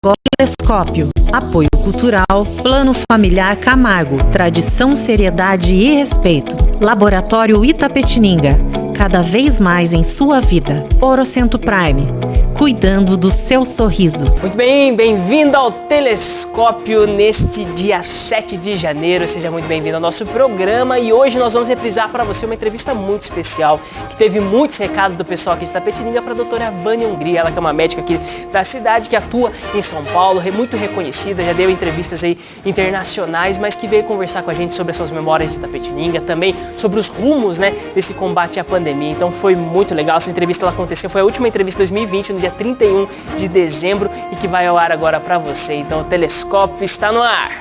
Telescópio, apoio cultural, Plano Familiar Camargo, tradição, seriedade e respeito. Laboratório Itapetininga, cada vez mais em sua vida. Orocento Prime, cuidando do seu sorriso. Muito bem, bem-vindo ao Telescópio neste dia 7 de janeiro. Seja muito bem-vindo ao nosso programa e hoje nós vamos reprisar para você uma entrevista muito especial que teve muitos recados do pessoal aqui de Itapetininga para a doutora Vânia Hungria, ela que é uma médica aqui da cidade que atua em São Paulo, muito reconhecida, já deu entrevistas aí internacionais, mas que veio conversar com a gente sobre as suas memórias de Itapetininga, também sobre os rumos, né, desse combate à pandemia. Então foi muito legal, essa entrevista ela aconteceu, foi a última entrevista de 2020, no dia 31 de dezembro e que vai ao ar agora para você. Então o Telescópio está no ar.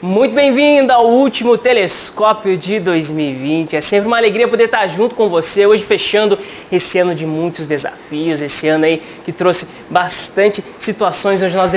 Muito bem-vindo ao último Telescópio de 2020. É sempre uma alegria poder estar junto com você, hoje fechando esse ano de muitos desafios, esse ano aí que trouxe bastante situações onde nós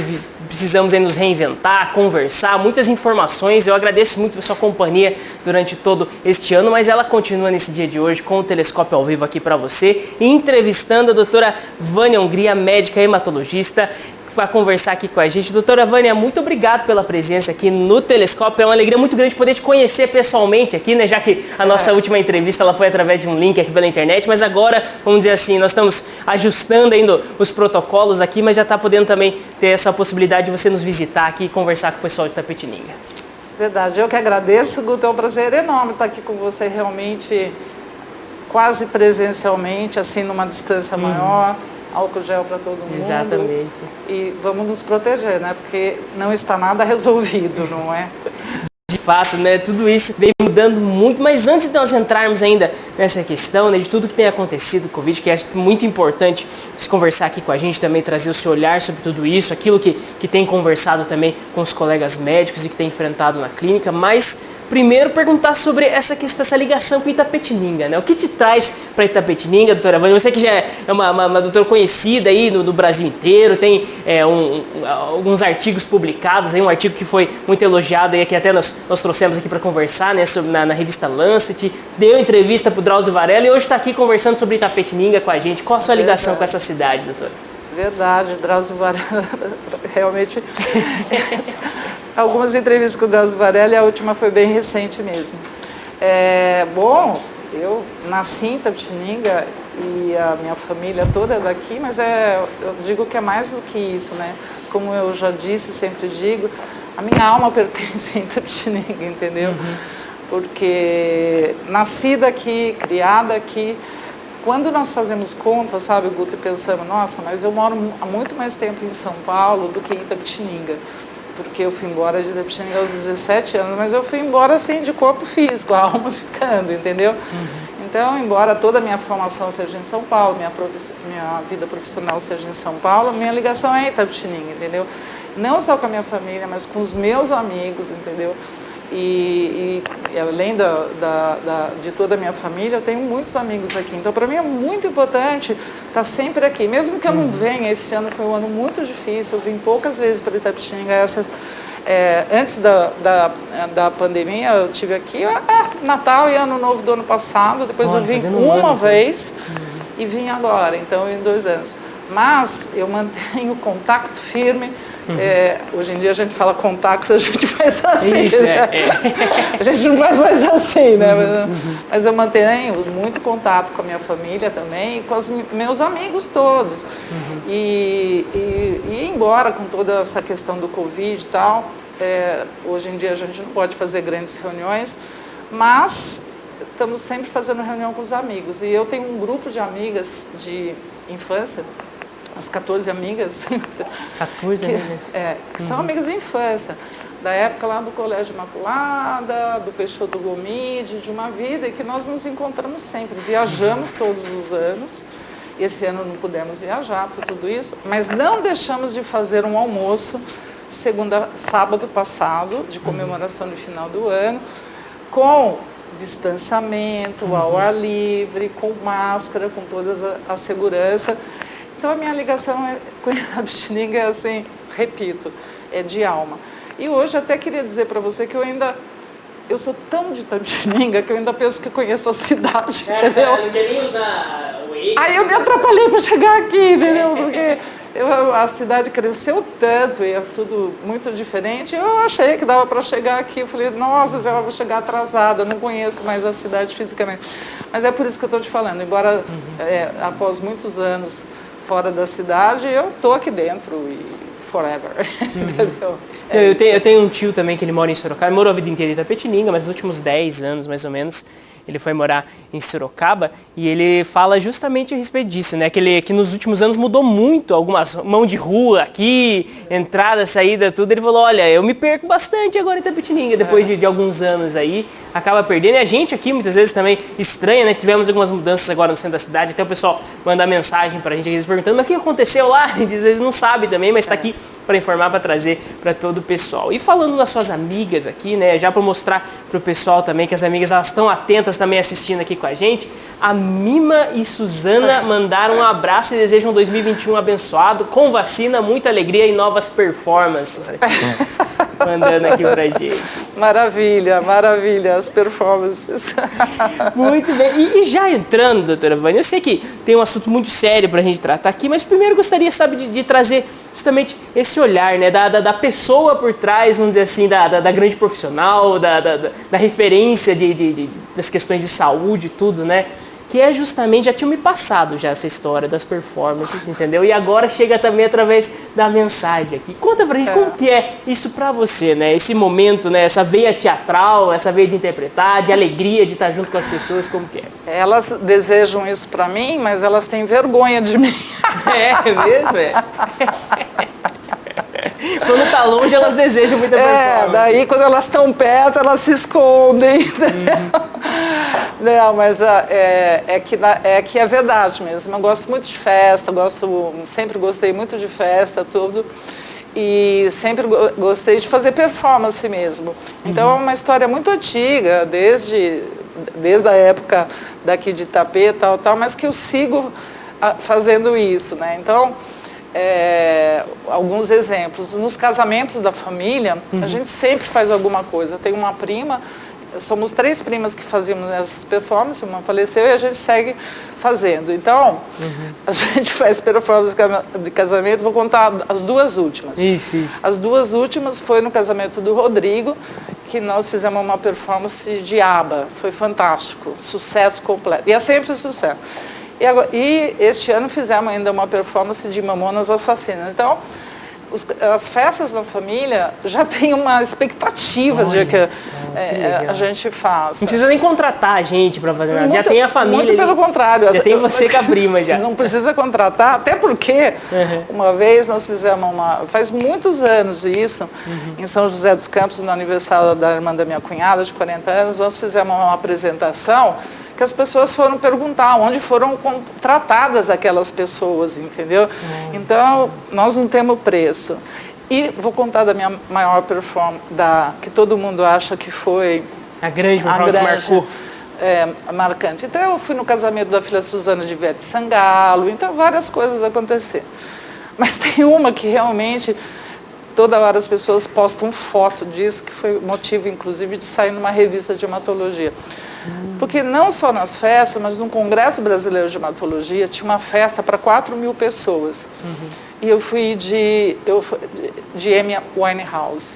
precisamos aí nos reinventar, conversar, muitas informações. Eu agradeço muito a sua companhia durante todo este ano, mas ela continua nesse dia de hoje com o Telescópio ao vivo aqui para você, entrevistando a doutora Vânia Hungria, médica hematologista, para conversar aqui com a gente. Doutora Vânia, muito obrigado pela presença aqui no Telescópio. É uma alegria muito grande poder te conhecer pessoalmente aqui, né? Já que a nossa última entrevista ela foi através de um link aqui pela internet, mas agora, vamos dizer assim, nós estamos ajustando ainda os protocolos aqui, mas já está podendo também ter essa possibilidade de você nos visitar aqui e conversar com o pessoal de Itapetininga. Verdade, eu que agradeço, Guto, é um prazer enorme estar aqui com você realmente quase presencialmente, assim, numa distância maior. Álcool gel para todo mundo. Exatamente. E vamos nos proteger, né? Porque não está nada resolvido, não é? De fato, né? Tudo isso vem mudando muito, mas antes de nós entrarmos ainda nessa questão, né, de tudo que tem acontecido com o Covid, que é muito importante você conversar aqui com a gente, também trazer o seu olhar sobre tudo isso, aquilo que tem conversado também com os colegas médicos e que tem enfrentado na clínica, mas primeiro perguntar sobre essa questão, essa ligação com Itapetininga, né? O que te traz para Itapetininga, doutora Vânia? Você que já é uma doutora conhecida aí no Brasil inteiro, tem alguns artigos publicados, aí um artigo que foi muito elogiado aí, que até nós trouxemos aqui para conversar, né, na revista Lancet, deu entrevista para o Drauzio Varela e hoje está aqui conversando sobre Itapetininga com a gente. Qual a sua ligação com essa cidade, doutora? Verdade, Drauzio Varela realmente... Algumas entrevistas com o Drauzio Varela e a última foi bem recente mesmo. Bom, eu nasci em Itapetininga e a minha família toda é daqui, mas eu digo que é mais do que isso, né? Como eu já disse, sempre digo, a minha alma pertence a Itapetininga, entendeu? Porque nascida aqui, criada aqui, quando nós fazemos conta, sabe, Guto, e pensamos, nossa, mas eu moro há muito mais tempo em São Paulo do que em Itapetininga. Porque eu fui embora de Itapetininga aos 17 anos, mas eu fui embora assim de corpo físico, a alma ficando, entendeu? Então, embora toda a minha formação seja em São Paulo, minha vida profissional seja em São Paulo, minha ligação é Itapetininga, entendeu? Não só com a minha família, mas com os meus amigos, entendeu? E além de toda a minha família, eu tenho muitos amigos aqui. Então, para mim é muito importante estar sempre aqui. Mesmo que eu não venha, esse ano foi um ano muito difícil, eu vim poucas vezes para Itapetininga. Antes da pandemia, eu tive aqui Natal e Ano Novo do ano passado. Depois eu vim uma vez e vim agora, então em 2 anos. Mas eu mantenho contato firme. Hoje em dia a gente fala contato, a gente faz assim. Isso, né? A gente não faz mais assim, né? Mas eu mantenho muito contato com a minha família também e com os meus amigos todos. E embora com toda essa questão do Covid e tal, hoje em dia a gente não pode fazer grandes reuniões, mas estamos sempre fazendo reunião com os amigos. E eu tenho um grupo de amigas de infância, as 14 amigas. 14 amigas? Que são amigas de infância, da época lá do Colégio Imaculada, do Peixoto Gomide, de uma vida em que nós nos encontramos sempre. Viajamos todos os anos, esse ano não pudemos viajar por tudo isso, mas não deixamos de fazer um almoço sábado passado, de comemoração do final do ano, com distanciamento, ao ar livre, com máscara, com toda a segurança. Então a minha ligação com a Itapetininga é assim, repito, é de alma. E hoje até queria dizer para você que eu sou tão de Itapetininga que eu ainda penso que conheço a cidade, entendeu? Não quer nem usar o E. Aí eu me atrapalhei para chegar aqui, entendeu? Porque a cidade cresceu tanto e é tudo muito diferente. Eu achei que dava para chegar aqui. Eu falei, nossa, eu vou chegar atrasada, não conheço mais a cidade fisicamente. Mas é por isso que eu estou te falando. Embora após muitos anos fora da cidade, eu estou aqui dentro e forever. Entendeu? Eu tenho um tio também que ele mora em Sorocaba, ele morou a vida inteira em Itapetininga, mas nos últimos 10 anos, mais ou menos, ele foi morar em Sorocaba e ele fala justamente a respeito disso, né? Que nos últimos anos mudou muito, algumas mão de rua aqui, entrada, saída, tudo. Ele falou, olha, eu me perco bastante agora em Itapetininga, depois de alguns anos aí, acaba perdendo. E a gente aqui muitas vezes também estranha, né? Tivemos algumas mudanças agora no centro da cidade, até o pessoal manda mensagem pra gente, eles perguntando, mas o que aconteceu lá? Às vezes não sabe também, mas está aqui para informar, para trazer para todo o pessoal. E falando das suas amigas aqui, né, já para mostrar para o pessoal também que as amigas elas estão atentas também assistindo aqui com a gente, a Mima e Suzana mandaram um abraço e desejam um 2021 abençoado, com vacina, muita alegria e novas performances. Mandando aqui pra gente. Maravilha, maravilha, as performances. Muito bem. E já entrando, doutora Vânia, eu sei que tem um assunto muito sério pra gente tratar aqui, mas primeiro gostaria, sabe, de trazer justamente esse olhar, né, da pessoa por trás, vamos dizer assim, da grande profissional, da referência das questões de saúde e tudo, né? Que é justamente, já tinha me passado já essa história das performances, entendeu? E agora chega também através da mensagem aqui. Conta pra gente como que é isso pra você, né? Esse momento, né? Essa veia teatral, essa veia de interpretar, de alegria de estar junto com as pessoas, como que é? Elas desejam isso pra mim, mas elas têm vergonha de mim. É mesmo, é? Quando tá longe, elas desejam muita performance. Daí quando elas estão perto, elas se escondem. Não, mas é que é verdade mesmo. Eu gosto muito de festa, sempre gostei muito de festa, tudo. E sempre gostei de fazer performance mesmo. Então é uma história muito antiga, desde a época daqui de Itapê, tal, mas que eu sigo fazendo isso, né? Então, alguns exemplos. Nos casamentos da família, a gente sempre faz alguma coisa. Tem uma prima, somos 3 primas que fazíamos essas performances, uma faleceu e a gente segue fazendo. Então, a gente faz performance de casamento, vou contar as 2 últimas. Isso. As 2 últimas foi no casamento do Rodrigo, que nós fizemos uma performance de ABBA. Foi fantástico, sucesso completo. E é sempre sucesso. E este ano fizemos ainda uma performance de Mamonas Assassinas. Então, as festas da família já tem uma expectativa de que a gente faça. Não precisa nem contratar a gente para fazer nada, já tem a família. Muito pelo contrário. Já tem você com a prima já. Não precisa contratar, até porque uma vez nós fizemos faz muitos anos isso, em São José dos Campos, no aniversário da irmã da minha cunhada, de 40 anos, nós fizemos uma apresentação que as pessoas foram perguntar onde foram contratadas aquelas pessoas, entendeu? Então, nós não temos preço. E vou contar da minha maior performance, que todo mundo acha que foi a grande performance que marcou. Marcante. Então, eu fui no casamento da filha Suzana de Ivete Sangalo, então várias coisas aconteceram. Mas tem uma que realmente, toda hora as pessoas postam foto disso, que foi motivo, inclusive, de sair numa revista de hematologia. Porque não só nas festas, mas no Congresso Brasileiro de Hematologia, tinha uma festa para 4.000 pessoas. E eu fui de Amy Winehouse.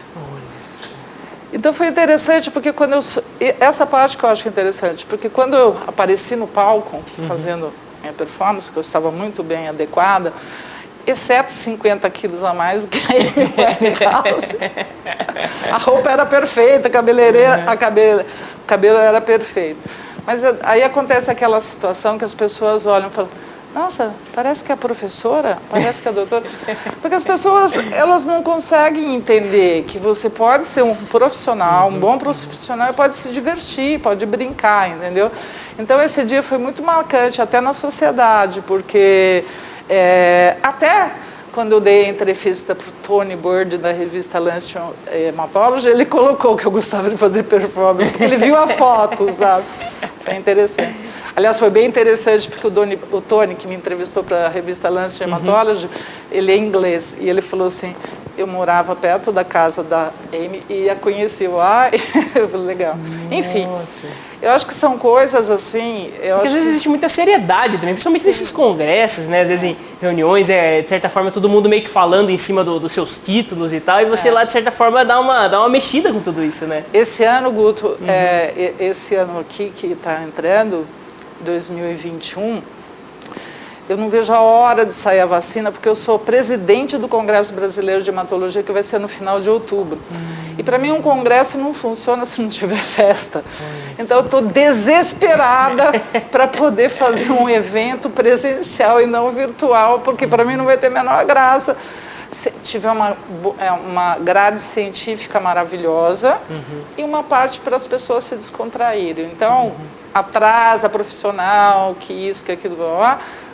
Então foi interessante, porque essa parte que eu acho interessante, porque quando eu apareci no palco, fazendo minha performance, que eu estava muito bem adequada, exceto 50 quilos a mais do que a Amy Winehouse, a roupa era perfeita, a cabeleireira, o cabelo era perfeito. Mas aí acontece aquela situação que as pessoas olham e falam, nossa, parece que é a professora, parece que é a doutora. Porque as pessoas, elas não conseguem entender que você pode ser um profissional, um bom profissional, e pode se divertir, pode brincar, entendeu? Então esse dia foi muito marcante, até na sociedade, porque até quando eu dei a entrevista para o Tony Bird da revista Lancet Hematology, ele colocou que eu gostava de fazer performance, porque ele viu a foto, sabe? É interessante. Aliás, foi bem interessante porque o Tony, que me entrevistou para a revista Lancet Hematology, ele é inglês, e ele falou assim, eu morava perto da casa da Amy e a conheci lá, eu falei, legal. Enfim, eu acho que são coisas assim... Porque às vezes existe muita seriedade também, principalmente nesses congressos, né? Às vezes em reuniões, de certa forma, todo mundo meio que falando em cima dos seus títulos e tal, e você lá, de certa forma, dá uma mexida com tudo isso, né? Esse ano, Guto, esse ano aqui que está entrando, 2021, eu não vejo a hora de sair a vacina, porque eu sou presidente do Congresso Brasileiro de Hematologia, que vai ser no final de outubro. E para mim um congresso não funciona se não tiver festa. Então eu estou desesperada para poder fazer um evento presencial e não virtual, porque para mim não vai ter a menor graça. Se tiver uma grade científica maravilhosa e uma parte para as pessoas se descontraírem. Então, atrás da profissional, que isso, que aquilo,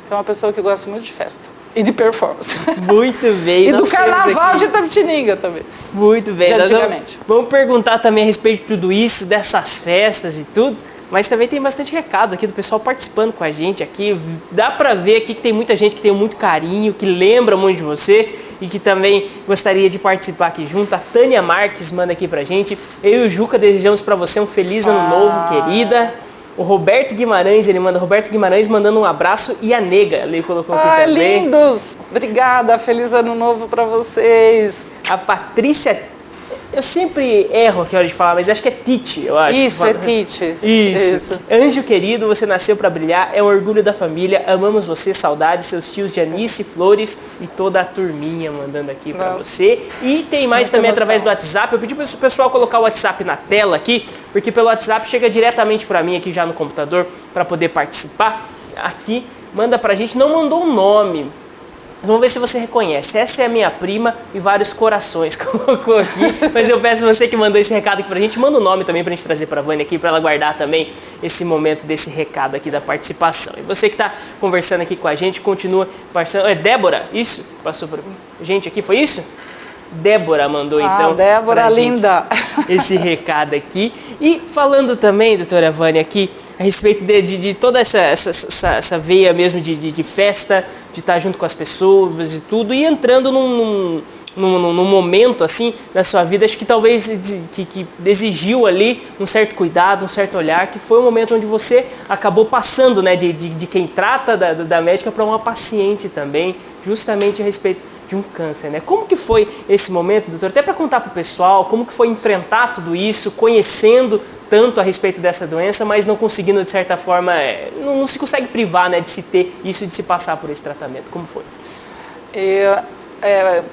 é uma pessoa que gosta muito de festa e de performance. Muito bem. E do carnaval de Itapetininga também. Muito bem. De antigamente. Vamos perguntar também a respeito de tudo isso, dessas festas e tudo. Mas também tem bastante recados aqui do pessoal participando com a gente aqui. Dá pra ver aqui que tem muita gente que tem muito carinho, que lembra muito de você e que também gostaria de participar aqui junto. A Tânia Marques manda aqui pra gente. Eu e o Juca desejamos pra você um feliz ano novo, querida. O Roberto Guimarães, ele manda, Roberto Guimarães mandando um abraço e a nega, ele colocou aqui também. Lindos! Obrigada, feliz ano novo pra vocês. A Patrícia, eu sempre erro aqui a hora de falar, mas acho que é Tite, eu acho. Isso, é Tite. Isso. Anjo querido, você nasceu pra brilhar, é o orgulho da família, amamos você, saudades, seus tios Janice, Flores e toda a turminha mandando aqui pra você. E tem mais também através do WhatsApp, eu pedi pro pessoal colocar o WhatsApp na tela aqui, porque pelo WhatsApp chega diretamente pra mim aqui já no computador, pra poder participar. Aqui, manda pra gente, não mandou um nome. Vamos ver se você reconhece. Essa é a minha prima e vários corações colocou aqui. Mas eu peço você que mandou esse recado aqui pra gente. Manda o nome também pra gente trazer pra Vânia aqui, pra ela guardar também esse momento desse recado aqui da participação. E você que tá conversando aqui com a gente, continua participando. É Débora? Isso? Passou por gente aqui, foi isso? Débora mandou então. Débora linda. Esse recado aqui. E falando também, doutora Vânia, aqui a respeito de toda essa veia mesmo de festa, de estar junto com as pessoas e tudo, e entrando num momento assim na sua vida, acho que talvez que exigiu ali um certo cuidado, um certo olhar, que foi o momento onde você acabou passando, né, de quem trata da médica para uma paciente também, justamente a respeito de um câncer, né? Como que foi esse momento, doutor? Até para contar para o pessoal, como que foi enfrentar tudo isso, conhecendo tanto a respeito dessa doença, mas não conseguindo, de certa forma, não se consegue privar, né, de se ter isso, de se passar por esse tratamento. Como foi?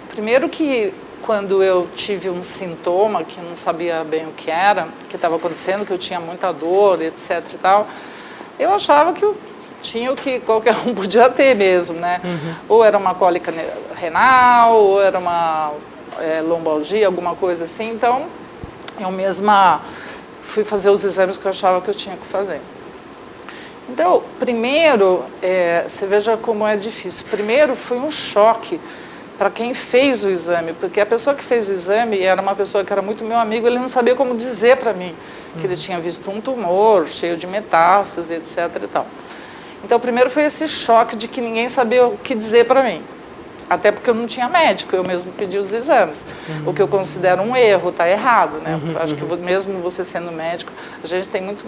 Primeiro que quando eu tive um sintoma que não sabia bem o que era, que estava acontecendo, que eu tinha muita dor, etc e tal, eu achava que eu tinha o que qualquer um podia ter mesmo, né? Ou era uma cólica renal, ou era uma lombalgia, alguma coisa assim. Então, eu mesma fui fazer os exames que eu achava que eu tinha que fazer. Então, primeiro, você veja como é difícil. Primeiro, foi um choque para quem fez o exame, porque a pessoa que fez o exame era uma pessoa que era muito meu amigo, ele não sabia como dizer para mim que ele tinha visto um tumor cheio de metástase, etc e tal. Então, primeiro foi esse choque de que ninguém sabia o que dizer para mim. Até porque eu não tinha médico, eu mesmo pedi os exames. O que eu considero um erro, está errado, né? Acho que mesmo você sendo médico, a gente tem muito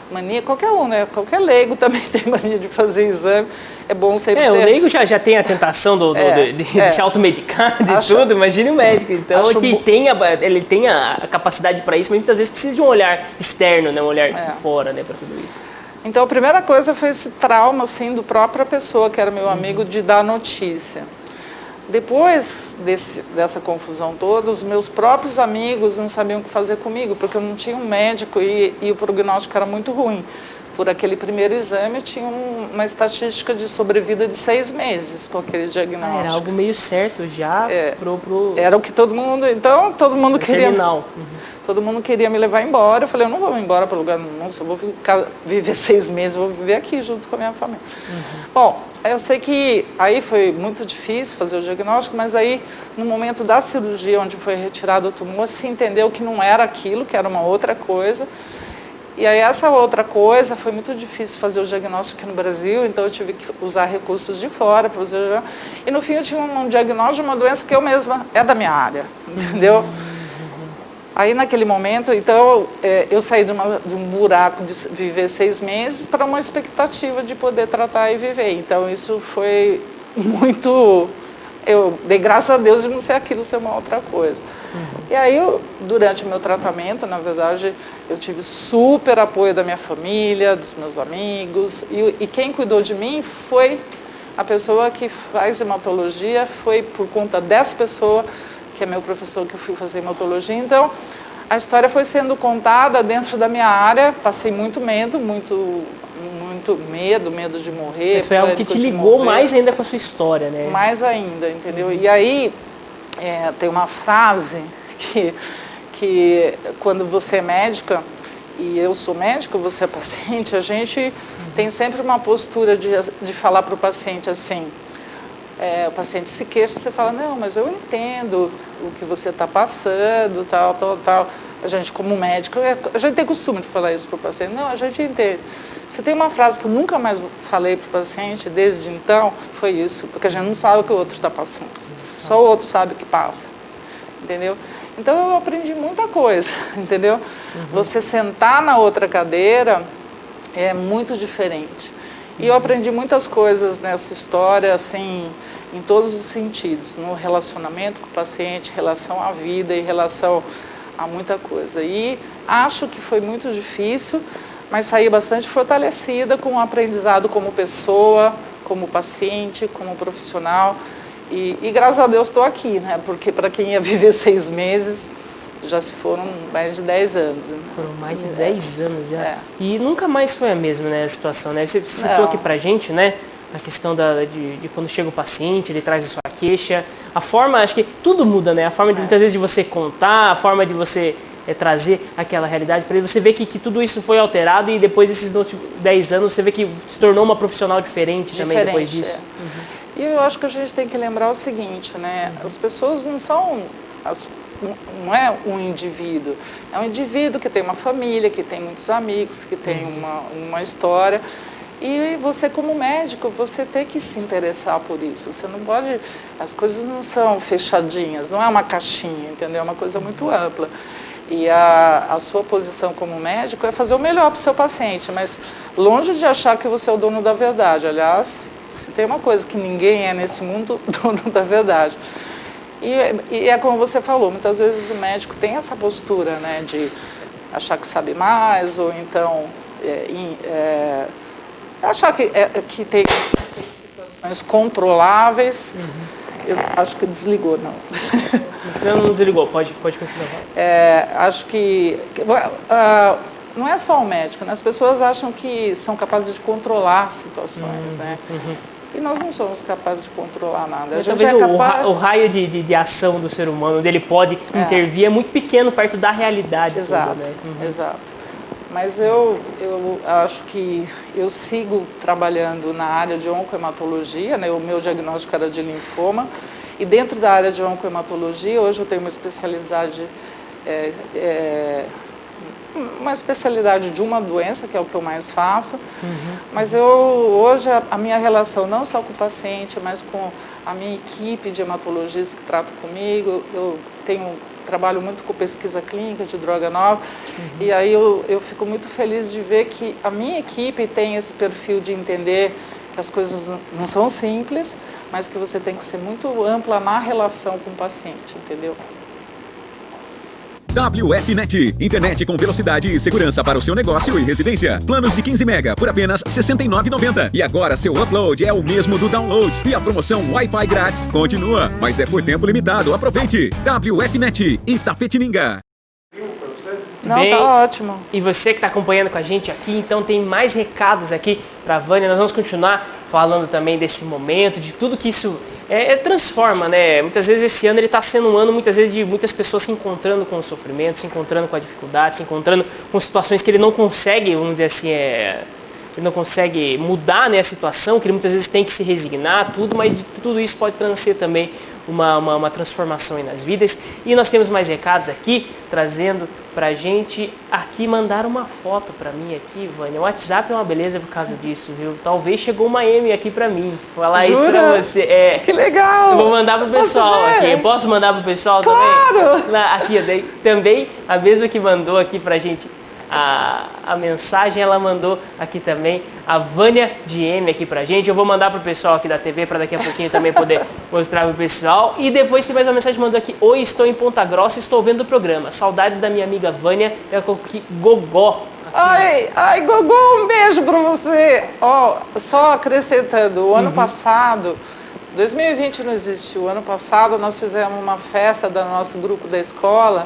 mania, qualquer um, né? Qualquer leigo também tem mania de fazer exame. É bom sempre ter... o leigo já tem a tentação de se automedicar de tudo, imagine o médico. Então, ele tem a capacidade para isso, mas muitas vezes precisa de um olhar externo, né? Um olhar de fora, né? Para tudo isso. Então, a primeira coisa foi esse trauma, assim, do própria pessoa, que era meu amigo, de dar notícia. Depois dessa confusão toda, os meus próprios amigos não sabiam o que fazer comigo, porque eu não tinha um médico e o prognóstico era muito ruim. Por aquele primeiro exame, eu tinha uma estatística de sobrevida de 6 meses com aquele diagnóstico. Era algo meio certo já Era o que todo mundo... Então, todo mundo queria... Terminal. Todo mundo queria me levar embora. Eu falei, eu não vou embora para lugar nenhum, eu vou viver 6 meses, eu vou viver aqui junto com a minha família. Bom, Eu sei que aí foi muito difícil fazer o diagnóstico, mas aí no momento da cirurgia, onde foi retirado o tumor, se entendeu que não era aquilo, que era uma outra coisa. E aí essa outra coisa foi muito difícil fazer o diagnóstico aqui no Brasil, então eu tive que usar recursos de fora para fazer. E no fim eu tinha um diagnóstico de uma doença que eu mesma é da minha área, entendeu? Aí naquele momento, então, eu saí de um buraco de viver 6 meses para uma expectativa de poder tratar e viver. Então isso foi muito... Eu dei graças a Deus de não ser aquilo, ser uma outra coisa. E aí, durante o meu tratamento, na verdade, eu tive super apoio da minha família, dos meus amigos. E quem cuidou de mim foi a pessoa que faz hematologia, foi por conta dessa pessoa, que é meu professor, que eu fui fazer hematologia. Então, a história foi sendo contada dentro da minha área, passei muito medo, muito medo de morrer. Mas foi algo que te ligou mais ainda com a sua história, né? Mais ainda, entendeu? E aí, tem uma frase que quando você é médica, e eu sou médico, você é paciente, a gente tem sempre uma postura de falar para o paciente assim, o paciente se queixa, você fala, não, mas eu entendo o que você está passando, tal. A gente, como médico, a gente tem costume de falar isso para o paciente. Não, a gente entende. Você tem uma frase que eu nunca mais falei para o paciente, desde então, foi isso, porque a gente não sabe o que o outro está passando. Só o outro sabe o que passa, entendeu? Então, eu aprendi muita coisa, entendeu? Você sentar na outra cadeira é muito diferente. E eu aprendi muitas coisas nessa história, assim, em todos os sentidos, no relacionamento com o paciente, em relação à vida, em relação a muita coisa. E acho que foi muito difícil, mas saí bastante fortalecida com o aprendizado como pessoa, como paciente, como profissional. E graças a Deus estou aqui, né? Porque para quem ia viver 6 meses, já se foram mais de 10 anos. Né? Foram mais de 10 anos já. E nunca mais foi a mesma, né, a situação, né? Você citou aqui pra gente, né, a questão de quando chega o paciente, ele traz a sua queixa. A forma, acho que tudo muda, né? A forma de muitas vezes de você contar, a forma de você trazer aquela realidade para ele. Você vê que tudo isso foi alterado e depois desses 10 anos você vê que se tornou uma profissional diferente também depois disso. E eu acho que a gente tem que lembrar o seguinte, né? As pessoas não são... Não é um indivíduo, é um indivíduo que tem uma família, que tem muitos amigos, que tem uma história. E você, como médico, você tem que se interessar por isso. Você não pode... As coisas não são fechadinhas, não é uma caixinha, entendeu? É uma coisa muito ampla. E a sua posição como médico é fazer o melhor para o seu paciente, mas longe de achar que você é o dono da verdade. Aliás, se tem uma coisa que ninguém é nesse mundo, dono da verdade. E é como você falou, muitas vezes o médico tem essa postura, né, de achar que sabe mais, ou então achar que tem situações controláveis. Eu acho que desligou, não. Você não desligou, pode continuar. Acho que não é só o médico, né? As pessoas acham que são capazes de controlar situações, né? E nós não somos capazes de controlar nada. A gente talvez o raio de ação do ser humano, onde ele pode intervir, é muito pequeno perto da realidade. Exato, toda, né? Exato. Mas eu acho que eu sigo trabalhando na área de oncohematologia, né? O meu diagnóstico era de linfoma. E dentro da área de oncohematologia, hoje eu tenho uma especialidade de uma doença, que é o que eu mais faço. Mas hoje a minha relação, não só com o paciente, mas com a minha equipe de hematologistas que tratam comigo, eu trabalho muito com pesquisa clínica de droga nova, e aí eu fico muito feliz de ver que a minha equipe tem esse perfil de entender que as coisas não são simples, mas que você tem que ser muito ampla na relação com o paciente, entendeu? WFNet, internet com velocidade e segurança para o seu negócio e residência. Planos de 15 mega por apenas R$ 69,90. E agora seu upload é o mesmo do download. E a promoção Wi-Fi grátis continua, mas é por tempo limitado. Aproveite. WFNet, Itapetininga. Não, tá ótimo. E você que está acompanhando com a gente aqui, então tem mais recados aqui para a Vânia. Nós vamos continuar falando também desse momento, de tudo que isso transforma, né? Muitas vezes esse ano ele está sendo um ano, muitas vezes, de muitas pessoas se encontrando com o sofrimento, se encontrando com a dificuldade, se encontrando com situações que ele não consegue, vamos dizer assim, ele não consegue mudar, né, a situação, que ele muitas vezes tem que se resignar, tudo, mas tudo isso pode trazer também uma transformação aí nas vidas. E nós temos mais recados aqui, trazendo pra gente. Aqui mandaram uma foto pra mim aqui, Vânia. O WhatsApp é uma beleza por causa disso, viu? Talvez chegou uma M aqui pra mim. Vou falar isso pra você. Que legal! Eu vou mandar pro pessoal aqui. Eu posso mandar pro pessoal também? Claro! Aqui, também a mesma que mandou aqui pra gente a mensagem, ela mandou aqui também, a Vânia de M aqui pra gente. Eu vou mandar pro pessoal aqui da TV para daqui a pouquinho também poder mostrar pro pessoal. E depois tem mais uma mensagem que mandou aqui: oi, estou em Ponta Grossa, estou vendo o programa. Saudades da minha amiga Vânia. Ela colocou aqui Gogó. Ai, Gogó, um beijo pra você. Só acrescentando, o ano passado, 2020 não existiu. O ano passado nós fizemos uma festa do nosso grupo da escola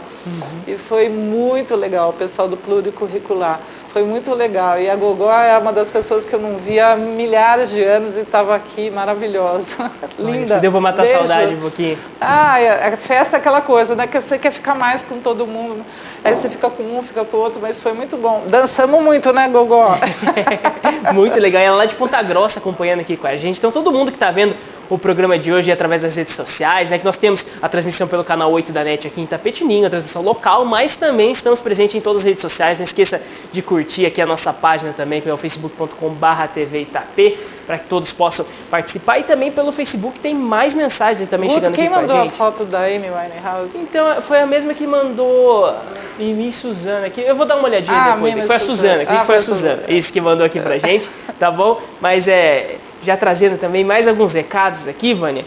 e foi muito legal, o pessoal do pluricurricular. Foi muito legal. E a Gogó é uma das pessoas que eu não via há milhares de anos e estava aqui, maravilhosa. Linda. Você deu para matar a saudade um pouquinho? A festa é aquela coisa, né? Que você quer ficar mais com todo mundo. Aí você fica com um, fica com o outro, mas foi muito bom. Dançamos muito, né, Gogó? Muito legal. Ela lá de Ponta Grossa acompanhando aqui com a gente. Então todo mundo que está vendo o programa de hoje através das redes sociais, né? Que nós temos a transmissão pelo canal 8 da NET aqui em Itapetininga, a transmissão local, mas também estamos presentes em todas as redes sociais. Não esqueça de curtir aqui a nossa página também pelo facebook.com/TV Itapê, para que todos possam participar. E também pelo Facebook tem mais mensagens também chegando aqui com a gente. Quem mandou a foto da Amy Winehouse? Então, foi a mesma que mandou Mimi Suzana aqui. Eu vou dar uma olhadinha depois. Foi a Suzana, foi a Suzana. Isso que mandou aqui pra gente, tá bom? Mas já trazendo também mais alguns recados aqui, Vânia.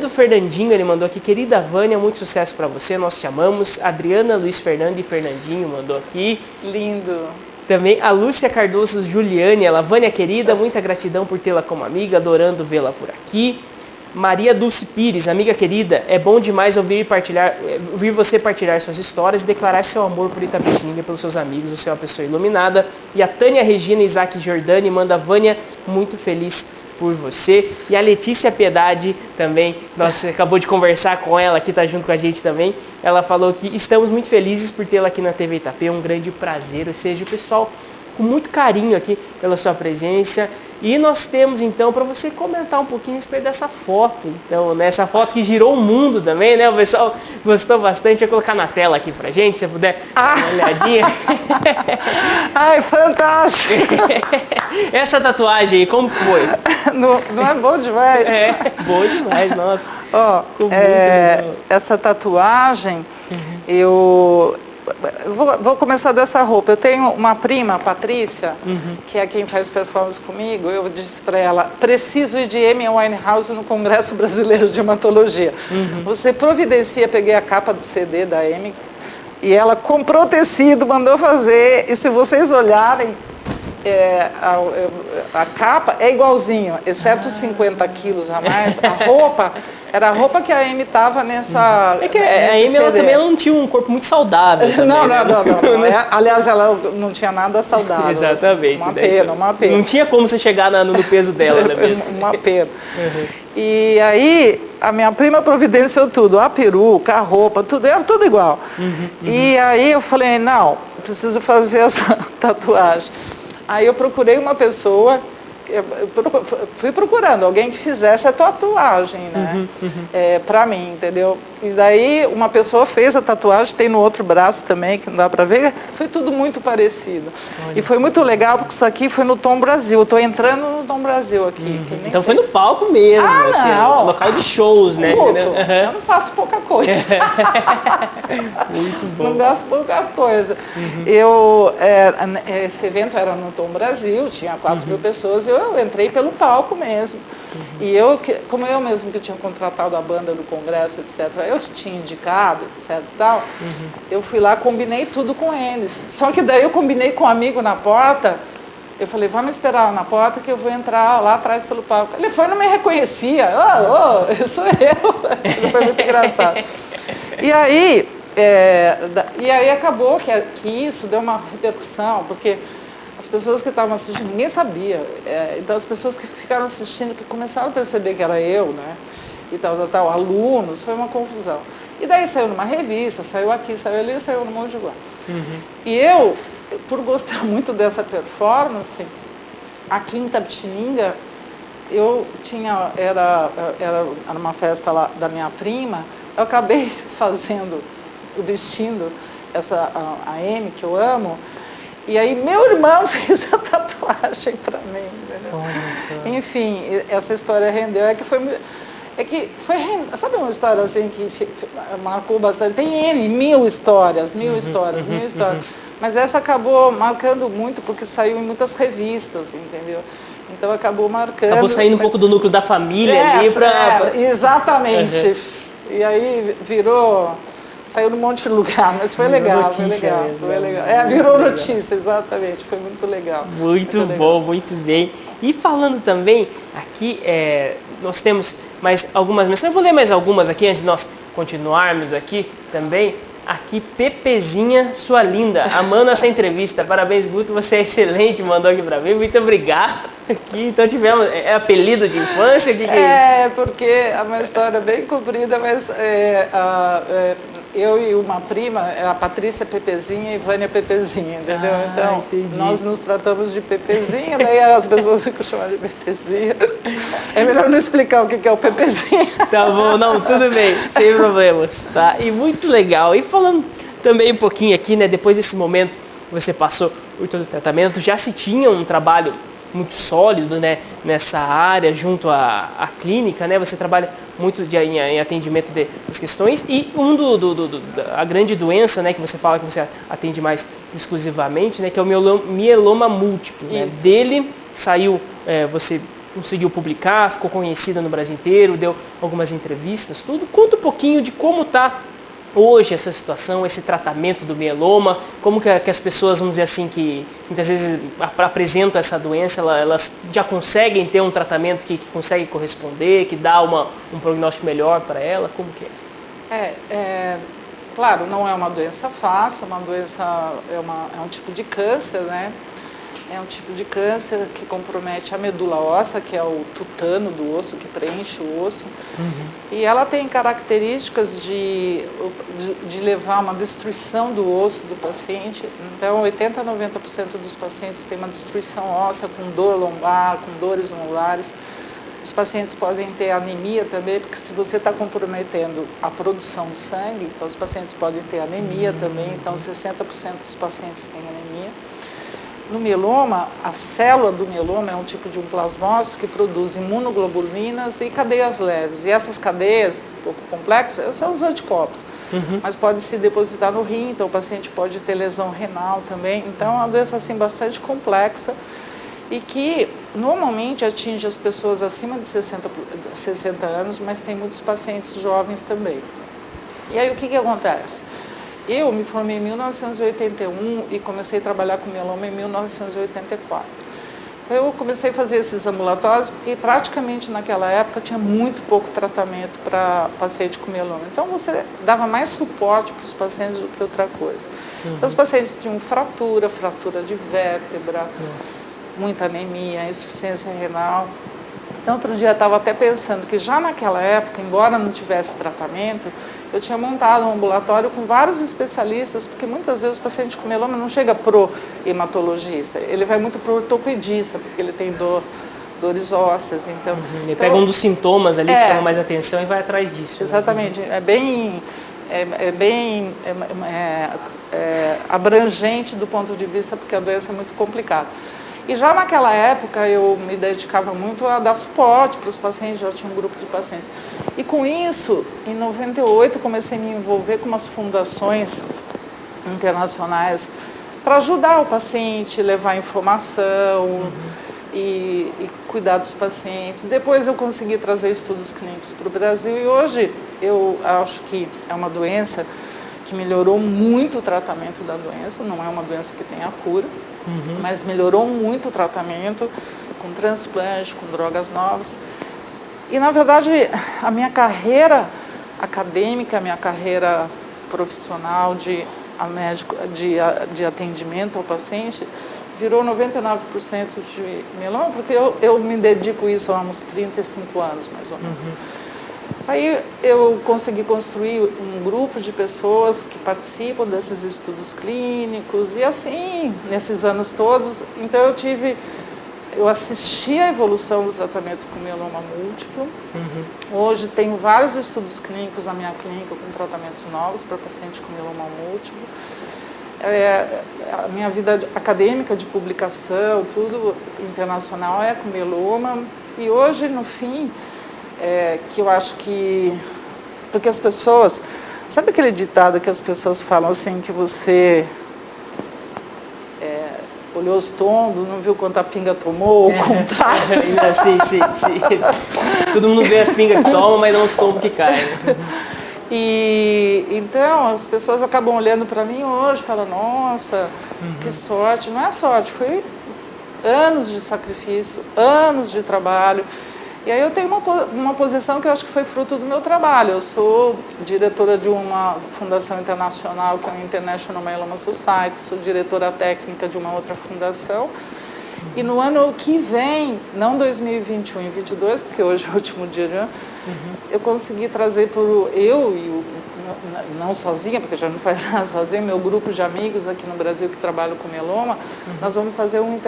Fernandinho, ele mandou aqui: querida Vânia, muito sucesso para você, nós te amamos. Adriana, Luiz Fernando e Fernandinho mandou aqui. Lindo. Também a Lúcia Cardoso Juliane, ela: Vânia querida, muita gratidão por tê-la como amiga, adorando vê-la por aqui. Maria Dulce Pires, amiga querida, é bom demais ouvir você partilhar suas histórias e declarar seu amor por Itapetininga pelos seus amigos, você é uma pessoa iluminada. E a Tânia Regina Isaac Jordani manda: Vânia, muito feliz por você. E a Letícia Piedade também, nós acabou de conversar com ela, que está junto com a gente também. Ela falou que estamos muito felizes por tê-la aqui na TV Itapê, um grande prazer, ou seja, o pessoal com muito carinho aqui pela sua presença. E nós temos então para você comentar um pouquinho a respeito dessa foto. Então, nessa foto que girou o mundo também, né? O pessoal gostou bastante. Vou colocar na tela aqui pra gente, se você puder dar uma olhadinha. Ai, fantástico! Essa tatuagem aí, como que foi? Não é bom demais? É, bom demais, nossa. Essa tatuagem, eu vou começar dessa roupa. Eu tenho uma prima, a Patrícia, que é quem faz performance comigo. Eu disse para ela: preciso ir de Amy Winehouse no Congresso Brasileiro de Hematologia. Você providencia, peguei a capa do CD da Amy e ela comprou tecido, mandou fazer. E se vocês olharem, a capa é igualzinho, exceto 50 quilos a mais. A roupa era a roupa que a Amy estava nessa. É que a Amy ela também não tinha um corpo muito saudável. Também, não. Aliás, ela não tinha nada saudável. Exatamente. Uma pena. Não tinha como você chegar no peso dela, né mesmo? Uma pena. E aí, a minha prima providenciou tudo, a peruca, a roupa, tudo, era tudo igual. E aí eu falei: não, preciso fazer essa tatuagem. Aí eu procurei uma pessoa, fui procurando alguém que fizesse a tatuagem, né? Pra mim, entendeu? E daí uma pessoa fez a tatuagem, tem no outro braço também, que não dá pra ver. Foi tudo muito parecido. Olha, e foi muito legal, porque isso aqui foi no Tom Brasil. Eu tô entrando no Tom Brasil aqui. Então foi no palco mesmo, assim, no local de shows, né? Eu não faço pouca coisa. Muito bom. Não gosto pouca coisa. Esse evento era no Tom Brasil, tinha 4.000 pessoas, e eu entrei pelo palco mesmo. E como eu mesmo que tinha contratado a banda do congresso, etc., eu tinha indicado, etc. e tal, eu fui lá, combinei tudo com eles. Só que daí eu combinei com um amigo na porta. Eu falei: vamos esperar na porta que eu vou entrar lá atrás pelo palco. Ele foi, não me reconhecia. Sou eu. Foi muito engraçado. E aí acabou que isso deu uma repercussão, porque as pessoas que estavam assistindo, ninguém sabia. Então as pessoas que ficaram assistindo, que começaram a perceber que era eu, né? E tal, alunos, foi uma confusão. E daí saiu numa revista, saiu aqui, saiu ali, saiu no monte de lugar. E eu, por gostar muito dessa performance, aqui em Itapetininga, eu tinha, era uma festa lá da minha prima, eu acabei vestindo a M, que eu amo, e aí meu irmão fez a tatuagem para mim, entendeu? Enfim, essa história rendeu, sabe uma história assim que marcou bastante? Tem mil histórias, mas essa acabou marcando muito porque saiu em muitas revistas, entendeu? Então acabou marcando. Acabou saindo um pouco do núcleo da família ali para... exatamente. Uhum. E aí saiu num monte de lugar, mas foi legal, notícia, foi legal. Virou notícia, exatamente, foi muito legal. Muito bom, muito bem. E falando também, aqui nós temos mais algumas menções, eu vou ler mais algumas aqui antes de nós continuarmos aqui também. Aqui, Pepezinha, sua linda, amando essa entrevista. Parabéns, Guto, você é excelente, mandou aqui pra mim, muito obrigado. Aqui, então tivemos, apelido de infância? O que é isso? Porque é uma história bem comprida, mas eu e uma prima, a Patrícia Pepezinha e Vânia Pepezinha, entendeu? Então, nós nos tratamos de Pepezinha, daí as pessoas ficam chamando de Pepezinha. É melhor não explicar o que é o Pepezinha. Tá bom, não, tudo bem, sem problemas, tá? E muito legal. E falando também um pouquinho aqui, né, depois desse momento que você passou por todo o tratamento, já se tinha um trabalho muito sólido, né, nessa área, junto à clínica, né? Você trabalha muito em atendimento das questões e a grande doença, né, que você fala que você atende mais exclusivamente, né, que é o mieloma múltiplo. Né? Dele saiu, você conseguiu publicar, ficou conhecida no Brasil inteiro, deu algumas entrevistas, tudo. Conta um pouquinho de como está hoje essa situação, esse tratamento do mieloma, como que as pessoas, vamos dizer assim, que muitas vezes apresentam essa doença, elas já conseguem ter um tratamento que consegue corresponder, que dá um prognóstico melhor para ela, como que é? Claro, não é uma doença fácil, é um tipo de câncer, né? É um tipo de câncer que compromete a medula óssea, que é o tutano do osso, que preenche o osso. Uhum. E ela tem características de levar a uma destruição do osso do paciente. Então, 80% a 90% dos pacientes têm uma destruição óssea, com dor lombar, com dores lombares. Os pacientes podem ter anemia também, porque se você está comprometendo a produção de sangue, então os pacientes podem ter anemia também. Então, 60% dos pacientes têm anemia. No mieloma, a célula do mieloma é um tipo de um plasmócito que produz imunoglobulinas e cadeias leves. E essas cadeias, um pouco complexas, são os anticorpos. Uhum. Mas pode se depositar no rim, então o paciente pode ter lesão renal também. Então é uma doença assim, bastante complexa e que normalmente atinge as pessoas acima de 60 anos, mas tem muitos pacientes jovens também. E aí o que acontece? Eu me formei em 1981 e comecei a trabalhar com mieloma em 1984. Eu comecei a fazer esses ambulatórios porque praticamente naquela época tinha muito pouco tratamento para paciente com mieloma. Então você dava mais suporte para os pacientes do que outra coisa. Uhum. Então os pacientes tinham fratura de vértebra, muita anemia, insuficiência renal. Então outro dia eu estava até pensando que já naquela época, embora não tivesse tratamento, eu tinha montado um ambulatório com vários especialistas, porque muitas vezes o paciente com mieloma não chega pro hematologista, ele vai muito pro ortopedista, porque ele tem dores ósseas. Então, ele pega um dos sintomas ali que chama mais atenção e vai atrás disso. Exatamente, né? É bem abrangente do ponto de vista, porque a doença é muito complicada. E já naquela época eu me dedicava muito a dar suporte para os pacientes, já tinha um grupo de pacientes. E com isso, em 98, comecei a me envolver com umas fundações internacionais para ajudar o paciente, levar informação e cuidar dos pacientes. Depois eu consegui trazer estudos clínicos para o Brasil e hoje eu acho que é uma doença que melhorou muito o tratamento da doença, não é uma doença que tem a cura. Mas melhorou muito o tratamento com transplante, com drogas novas. E, na verdade, a minha carreira acadêmica, a minha carreira profissional de atendimento ao paciente virou 99% de mieloma, porque eu me dedico a isso há uns 35 anos, mais ou menos. Aí eu consegui construir um grupo de pessoas que participam desses estudos clínicos e assim, nesses anos todos, então eu tive eu assisti a evolução do tratamento com mieloma múltiplo. Hoje tenho vários estudos clínicos na minha clínica com tratamentos novos para paciente com mieloma múltiplo. A minha vida acadêmica de publicação, tudo internacional é com mieloma. E hoje, no fim, que eu acho que... Porque as pessoas... Sabe aquele ditado que as pessoas falam assim, que você olhou os tombos, não viu quanta pinga tomou, ou o contrário? Sim. Todo mundo vê as pingas que toma, mas não os tombos que caem. E então as pessoas acabam olhando para mim hoje e falam, nossa, que sorte. Não é sorte, foi anos de sacrifício, anos de trabalho. E aí eu tenho uma posição que eu acho que foi fruto do meu trabalho. Eu sou diretora de uma fundação internacional, que é o International Myeloma Society, sou diretora técnica de uma outra fundação. E no ano que vem, não 2021 e 2022, porque hoje é o último dia de ano, eu consegui trazer não sozinha, porque já não faz nada sozinha, meu grupo de amigos aqui no Brasil que trabalham com mieloma, nós vamos fazer um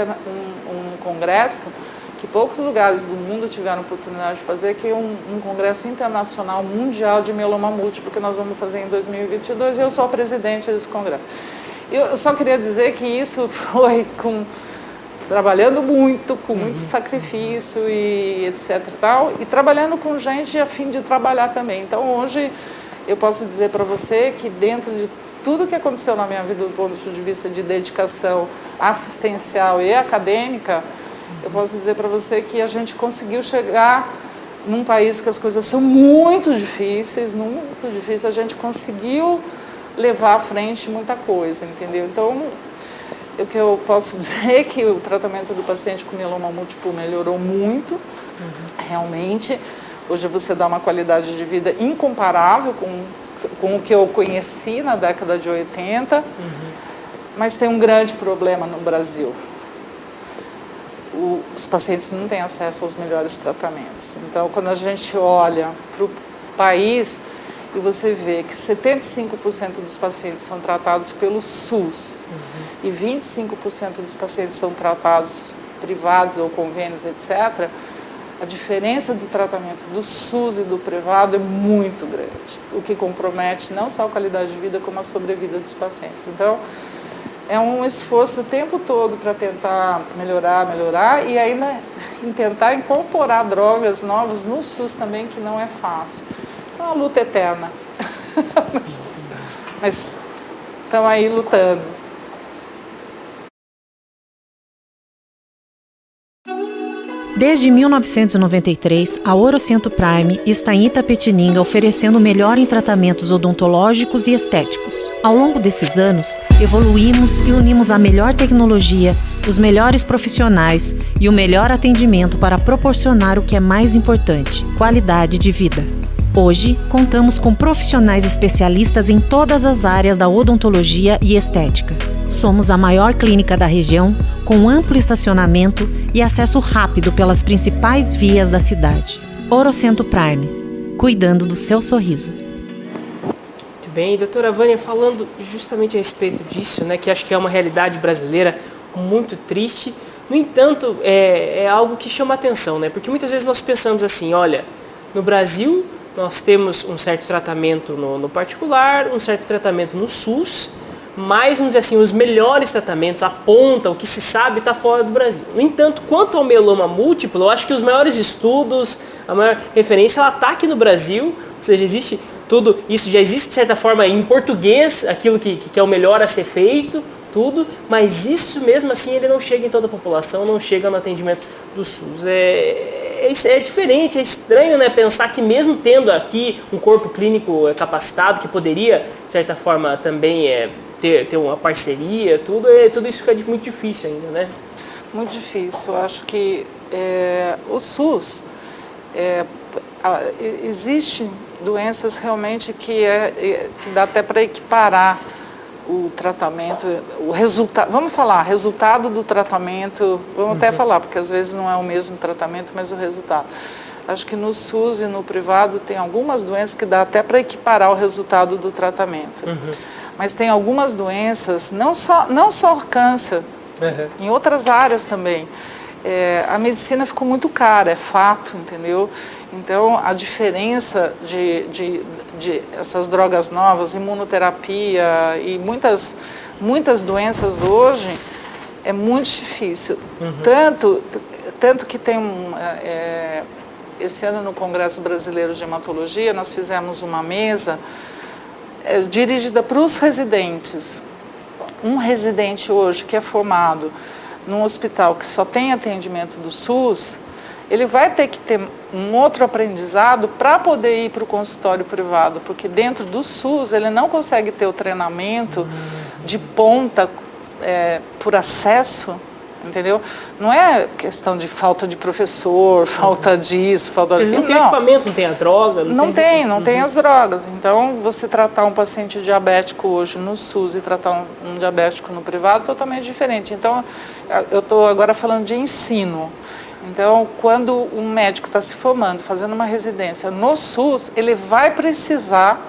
congresso que poucos lugares do mundo tiveram oportunidade de fazer, que é um congresso internacional mundial de mieloma múltiplo, que nós vamos fazer em 2022, e eu sou a presidente desse congresso. Eu só queria dizer que isso foi trabalhando muito, com muito sacrifício e etc. E trabalhando com gente a fim de trabalhar também. Então hoje eu posso dizer para você que dentro de tudo que aconteceu na minha vida do ponto de vista de dedicação assistencial e acadêmica, eu posso dizer para você que a gente conseguiu chegar num país que as coisas são muito difíceis, a gente conseguiu levar à frente muita coisa, entendeu? Então, o que eu posso dizer é que o tratamento do paciente com mieloma múltiplo melhorou muito, realmente. Hoje você dá uma qualidade de vida incomparável com o que eu conheci na década de 80, mas tem um grande problema no Brasil. Os pacientes não têm acesso aos melhores tratamentos. Então, quando a gente olha para o país e você vê que 75% dos pacientes são tratados pelo SUS e 25% dos pacientes são tratados privados ou convênios, etc., a diferença do tratamento do SUS e do privado é muito grande, o que compromete não só a qualidade de vida, como a sobrevida dos pacientes. Então, é um esforço o tempo todo para tentar melhorar e ainda tentar incorporar drogas novas no SUS também, que não é fácil. É uma luta eterna, mas estão aí lutando. Desde 1993, a Orocento Prime está em Itapetininga oferecendo o melhor em tratamentos odontológicos e estéticos. Ao longo desses anos, evoluímos e unimos a melhor tecnologia, os melhores profissionais e o melhor atendimento para proporcionar o que é mais importante: qualidade de vida. Hoje, contamos com profissionais especialistas em todas as áreas da odontologia e estética. Somos a maior clínica da região, com amplo estacionamento e acesso rápido pelas principais vias da cidade. Orocento Prime, cuidando do seu sorriso. Muito bem, doutora Vânia, falando justamente a respeito disso, né, que acho que é uma realidade brasileira muito triste. No entanto, é algo que chama atenção, né, porque muitas vezes nós pensamos assim, olha, no Brasil nós temos um certo tratamento no particular, um certo tratamento no SUS, mas, vamos dizer assim, os melhores tratamentos, a ponta, o que se sabe, está fora do Brasil. No entanto, quanto ao mieloma múltiplo, eu acho que os maiores estudos, a maior referência, ela está aqui no Brasil, ou seja, existe tudo, isso já existe de certa forma em português, aquilo que é o melhor a ser feito, tudo, mas isso mesmo assim ele não chega em toda a população, não chega no atendimento do SUS. É diferente, é estranho, né, pensar que mesmo tendo aqui um corpo clínico capacitado, que poderia, de certa forma, também ter uma parceria, tudo isso fica muito difícil ainda, né? Muito difícil. Eu acho que o SUS, existem doenças realmente que dá até para equiparar o tratamento, o resultado, vamos falar, resultado do tratamento, vamos até falar, porque às vezes não é o mesmo tratamento, mas o resultado. Acho que no SUS e no privado tem algumas doenças que dá até para equiparar o resultado do tratamento. Mas tem algumas doenças, não só câncer, em outras áreas também, a medicina ficou muito cara, é fato, entendeu? Então, a diferença de essas drogas novas, imunoterapia e muitas doenças hoje, é muito difícil. Tanto que tem esse ano no Congresso Brasileiro de Hematologia, nós fizemos uma mesa dirigida para os residentes. Um residente hoje que é formado num hospital que só tem atendimento do SUS, ele vai ter que ter um outro aprendizado para poder ir para o consultório privado, porque dentro do SUS ele não consegue ter o treinamento de ponta por acesso, entendeu? Não é questão de falta de professor, falta disso, falta disso. Não tem equipamento, não tem a droga? Não tem as drogas. Então, você tratar um paciente diabético hoje no SUS e tratar um diabético no privado é totalmente diferente. Então, eu estou agora falando de ensino. Então, quando um médico está se formando, fazendo uma residência no SUS, ele vai precisar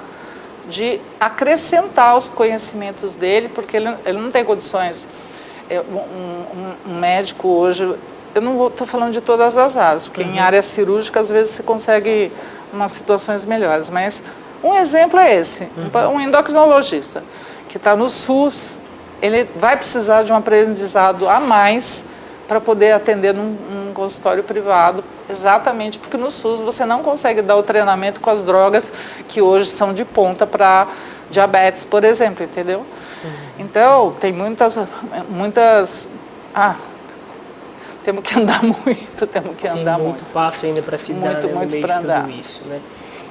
de acrescentar os conhecimentos dele, porque ele não tem condições. Um médico hoje, eu não estou falando de todas as áreas, porque em área cirúrgica às vezes você consegue umas situações melhores, mas um exemplo é esse, um endocrinologista que está no SUS, ele vai precisar de um aprendizado a mais para poder atender num consultório privado, exatamente porque no SUS você não consegue dar o treinamento com as drogas que hoje são de ponta para diabetes, por exemplo, entendeu? Então, tem muitas temos que andar muito, Tem muito passo ainda para se dar, muito, né, no muito meio para de tudo andar. isso, né?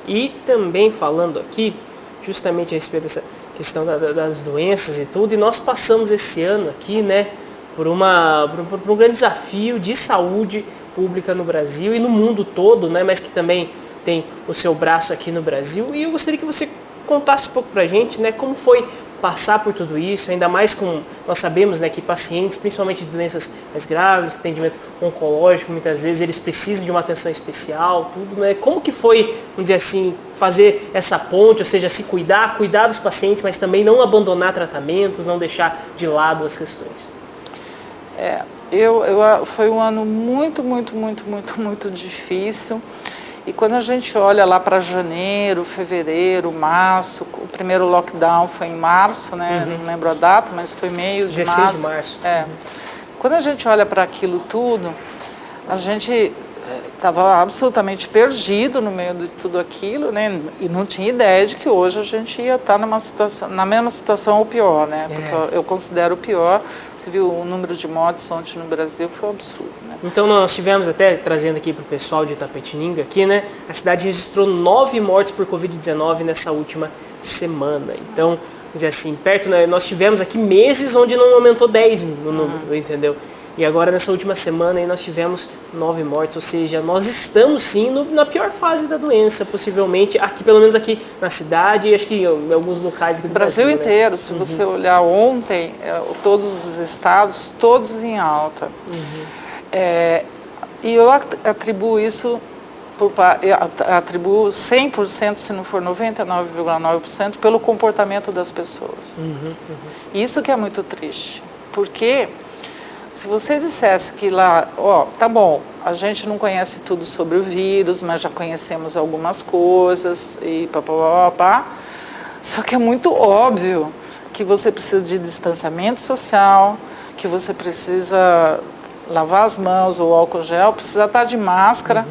E também falando aqui, justamente a respeito dessa questão das doenças e tudo, e nós passamos esse ano aqui, né, por um grande desafio de saúde pública no Brasil e no mundo todo, né, mas que também tem o seu braço aqui no Brasil, e eu gostaria que você contasse um pouco pra gente, né, como foi passar por tudo isso, ainda mais com, nós sabemos, né, que pacientes, principalmente de doenças mais graves, atendimento oncológico, muitas vezes eles precisam de uma atenção especial, tudo, né? Como que foi, vamos dizer assim, fazer essa ponte, ou seja, se cuidar dos pacientes, mas também não abandonar tratamentos, não deixar de lado as questões? Foi um ano muito difícil. E quando a gente olha lá para janeiro, fevereiro, março, o primeiro lockdown foi em março, né? Não lembro a data, mas foi meio de 16 março. de março. Quando a gente olha para aquilo tudo, a gente estava absolutamente perdido no meio de tudo aquilo, né? E não tinha ideia de que hoje a gente ia estar na mesma situação ou pior, né? Porque eu considero pior. Você viu o número de mortes ontem no Brasil, foi um absurdo, né? Então nós tivemos até, trazendo aqui para o pessoal de Itapetininga, aqui, né, a cidade registrou 9 mortes por Covid-19 nessa última semana. Então, vamos dizer assim, perto, né, nós tivemos aqui meses onde não aumentou 10 no número, entendeu? E agora nessa última semana aí nós tivemos 9 mortes, ou seja, nós estamos sim na pior fase da doença, possivelmente, aqui, pelo menos aqui na cidade e acho que em alguns locais aqui do Brasil, Brasil inteiro, né? Se você olhar ontem, todos os estados, todos em alta. E eu atribuo isso, atribuo 100%, se não for 99,9%, pelo comportamento das pessoas. Isso que é muito triste, porque se você dissesse que lá, tá bom, a gente não conhece tudo sobre o vírus, mas já conhecemos algumas coisas e papapá, só que é muito óbvio que você precisa de distanciamento social, que você precisa lavar as mãos ou álcool gel, precisa estar de máscara.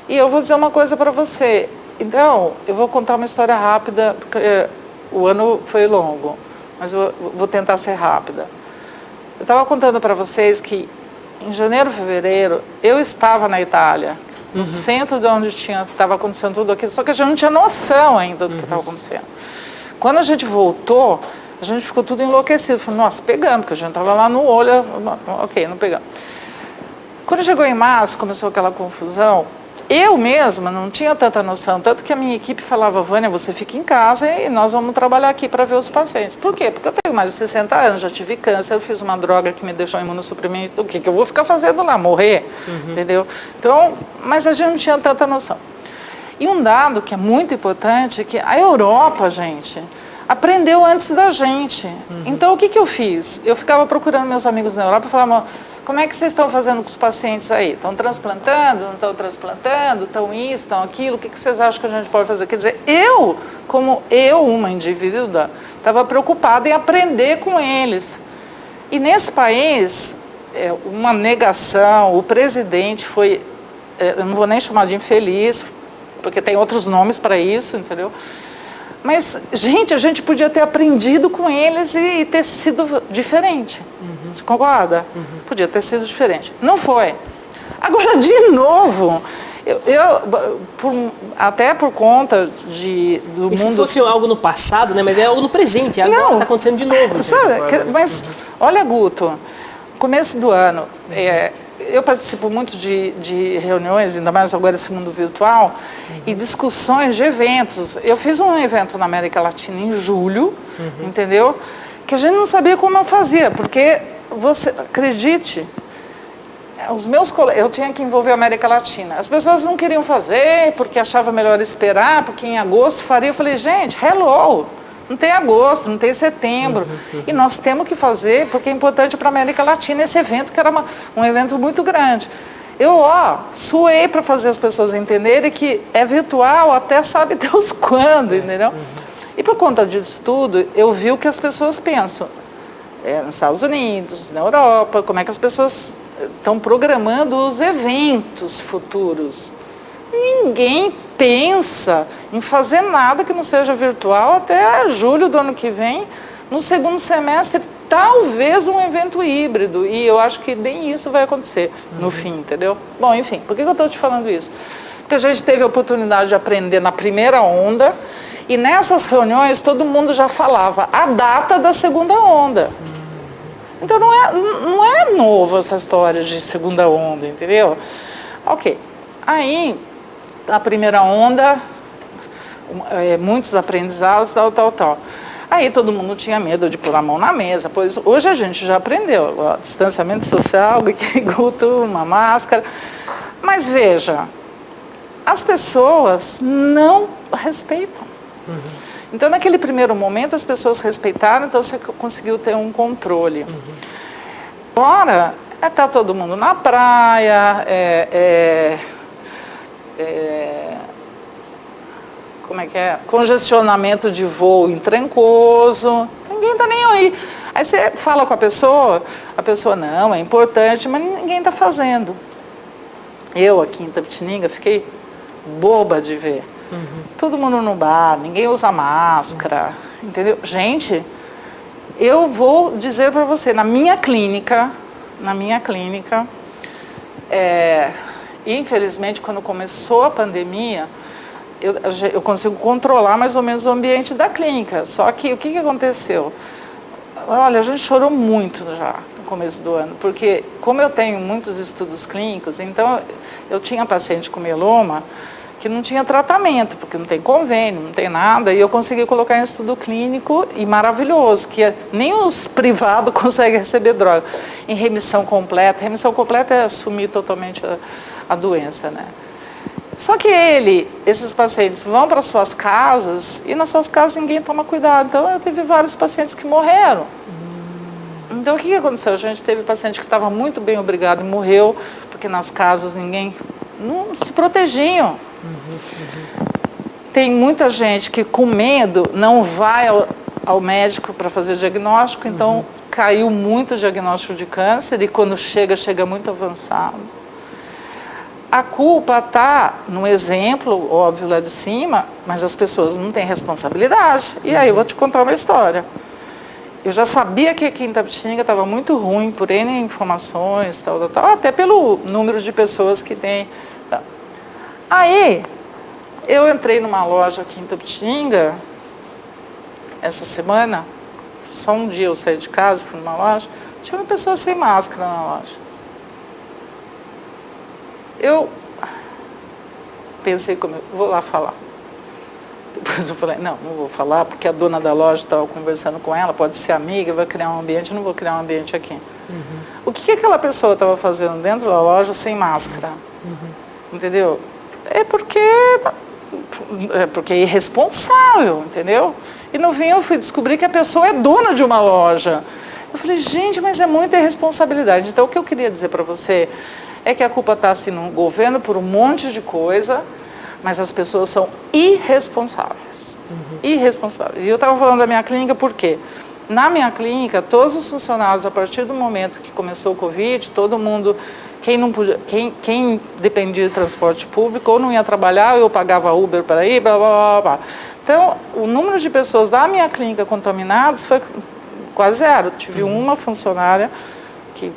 E eu vou dizer uma coisa para você. Então, eu vou contar uma história rápida, porque o ano foi longo, mas eu vou tentar ser rápida. Eu estava contando para vocês que em janeiro, fevereiro, eu estava na Itália, no centro de onde estava acontecendo tudo aquilo, só que a gente não tinha noção ainda do que estava acontecendo. Quando a gente voltou, a gente ficou tudo enlouquecido. Falei, nossa, pegamos, porque a gente estava lá no olho, ok, não pegamos. Quando chegou em março, começou aquela confusão, eu mesma não tinha tanta noção, tanto que a minha equipe falava, Vânia, você fica em casa e nós vamos trabalhar aqui para ver os pacientes. Por quê? Porque eu tenho mais de 60 anos, já tive câncer, eu fiz uma droga que me deixou imunossuprimento, o que eu vou ficar fazendo lá? Morrer? Entendeu? Então, mas a gente não tinha tanta noção. E um dado que é muito importante é que a Europa, gente, aprendeu antes da gente. Então, o que eu fiz? Eu ficava procurando meus amigos na Europa e falava, como é que vocês estão fazendo com os pacientes aí? Estão transplantando, não estão transplantando, estão isso, estão aquilo, o que vocês acham que a gente pode fazer? Quer dizer, uma indivídua, estava preocupada em aprender com eles. E nesse país, uma negação, o presidente foi, eu não vou nem chamar de infeliz, porque tem outros nomes para isso, entendeu? Mas, gente, a gente podia ter aprendido com eles e ter sido diferente. Você concorda? Podia ter sido diferente. Não foi. Agora, de novo, até por conta do mundo... se fosse algo no passado, né? Mas é algo no presente, agora está acontecendo de novo. Sabe, mas, olha, Guto, começo do ano, eu participo muito de reuniões, ainda mais agora esse mundo virtual, e discussões de eventos. Eu fiz um evento na América Latina em julho, entendeu? Que a gente não sabia como eu fazia, porque, você acredite, os meus colegas, eu tinha que envolver a América Latina. As pessoas não queriam fazer, porque achavam melhor esperar, porque em agosto faria. Eu falei, gente, hello! Não tem agosto, não tem setembro. E nós temos que fazer, porque é importante para a América Latina esse evento, que era um evento muito grande. Eu, suei para fazer as pessoas entenderem que é virtual até sabe Deus quando, entendeu? E por conta disso tudo, eu vi o que as pessoas pensam. Nos Estados Unidos, na Europa, como é que as pessoas estão programando os eventos futuros. Ninguém pensa em fazer nada que não seja virtual até julho do ano que vem. No segundo semestre, talvez um evento híbrido. E eu acho que nem isso vai acontecer no fim, entendeu? Bom, enfim, por que eu estou te falando isso? Porque a gente teve a oportunidade de aprender na primeira onda. E nessas reuniões, todo mundo já falava a data da segunda onda. Então, não é novo essa história de segunda onda, entendeu? Ok. Aí, na primeira onda, muitos aprendizados, tal. Aí todo mundo tinha medo de pôr a mão na mesa, pois hoje a gente já aprendeu, distanciamento social, Guto, uma máscara. Mas veja, as pessoas não respeitam. Então, naquele primeiro momento, as pessoas respeitaram, então você conseguiu ter um controle. Agora, está todo mundo na praia, como é que é? Congestionamento de voo em Trancoso, ninguém está nem aí. Aí você fala com a pessoa não, é importante, mas ninguém está fazendo. Eu aqui em Itapetininga fiquei boba de ver. Todo mundo no bar, ninguém usa máscara, entendeu? Gente, eu vou dizer para você, na minha clínica, infelizmente, quando começou a pandemia, eu consigo controlar mais ou menos o ambiente da clínica. Só que o que aconteceu? Olha, a gente chorou muito já no começo do ano, porque como eu tenho muitos estudos clínicos, então eu tinha paciente com mieloma que não tinha tratamento, porque não tem convênio, não tem nada, e eu consegui colocar em estudo clínico e maravilhoso, que nem os privados conseguem receber droga. Em remissão completa é assumir totalmente a doença, né? Só que esses pacientes vão para suas casas e nas suas casas ninguém toma cuidado. Então eu tive vários pacientes que morreram. Então o que aconteceu? A gente teve paciente que estava muito bem obrigado e morreu, porque nas casas ninguém não se protegiam. Tem muita gente que com medo não vai ao médico para fazer diagnóstico, então caiu muito o diagnóstico de câncer e quando chega muito avançado. A culpa está no exemplo, óbvio, lá de cima, mas as pessoas não têm responsabilidade. E aí eu vou te contar uma história. Eu já sabia que aqui em Itapetininga estava muito ruim, por N informações, tal, até pelo número de pessoas que tem. Tá. Aí, eu entrei numa loja aqui em Itapetininga, essa semana, só um dia eu saí de casa, fui numa loja, tinha uma pessoa sem máscara na loja. Eu pensei comigo, vou lá falar. Depois eu falei, não vou falar, porque a dona da loja estava conversando com ela, pode ser amiga, vai criar um ambiente, eu não vou criar um ambiente aqui. O que aquela pessoa estava fazendo dentro da loja sem máscara? Entendeu? É porque é irresponsável, entendeu? E no fim eu fui descobrir que a pessoa é dona de uma loja. Eu falei, gente, mas é muita irresponsabilidade. Então, o que eu queria dizer para você é que a culpa está assim no governo por um monte de coisa, mas as pessoas são irresponsáveis. Irresponsáveis. E eu estava falando da minha clínica por quê? Na minha clínica, todos os funcionários, a partir do momento que começou o Covid, todo mundo, quem dependia de transporte público, ou não ia trabalhar, ou eu pagava Uber para ir, blá, blá, blá, blá. Então, o número de pessoas da minha clínica contaminadas foi quase zero. Tive uma funcionária que,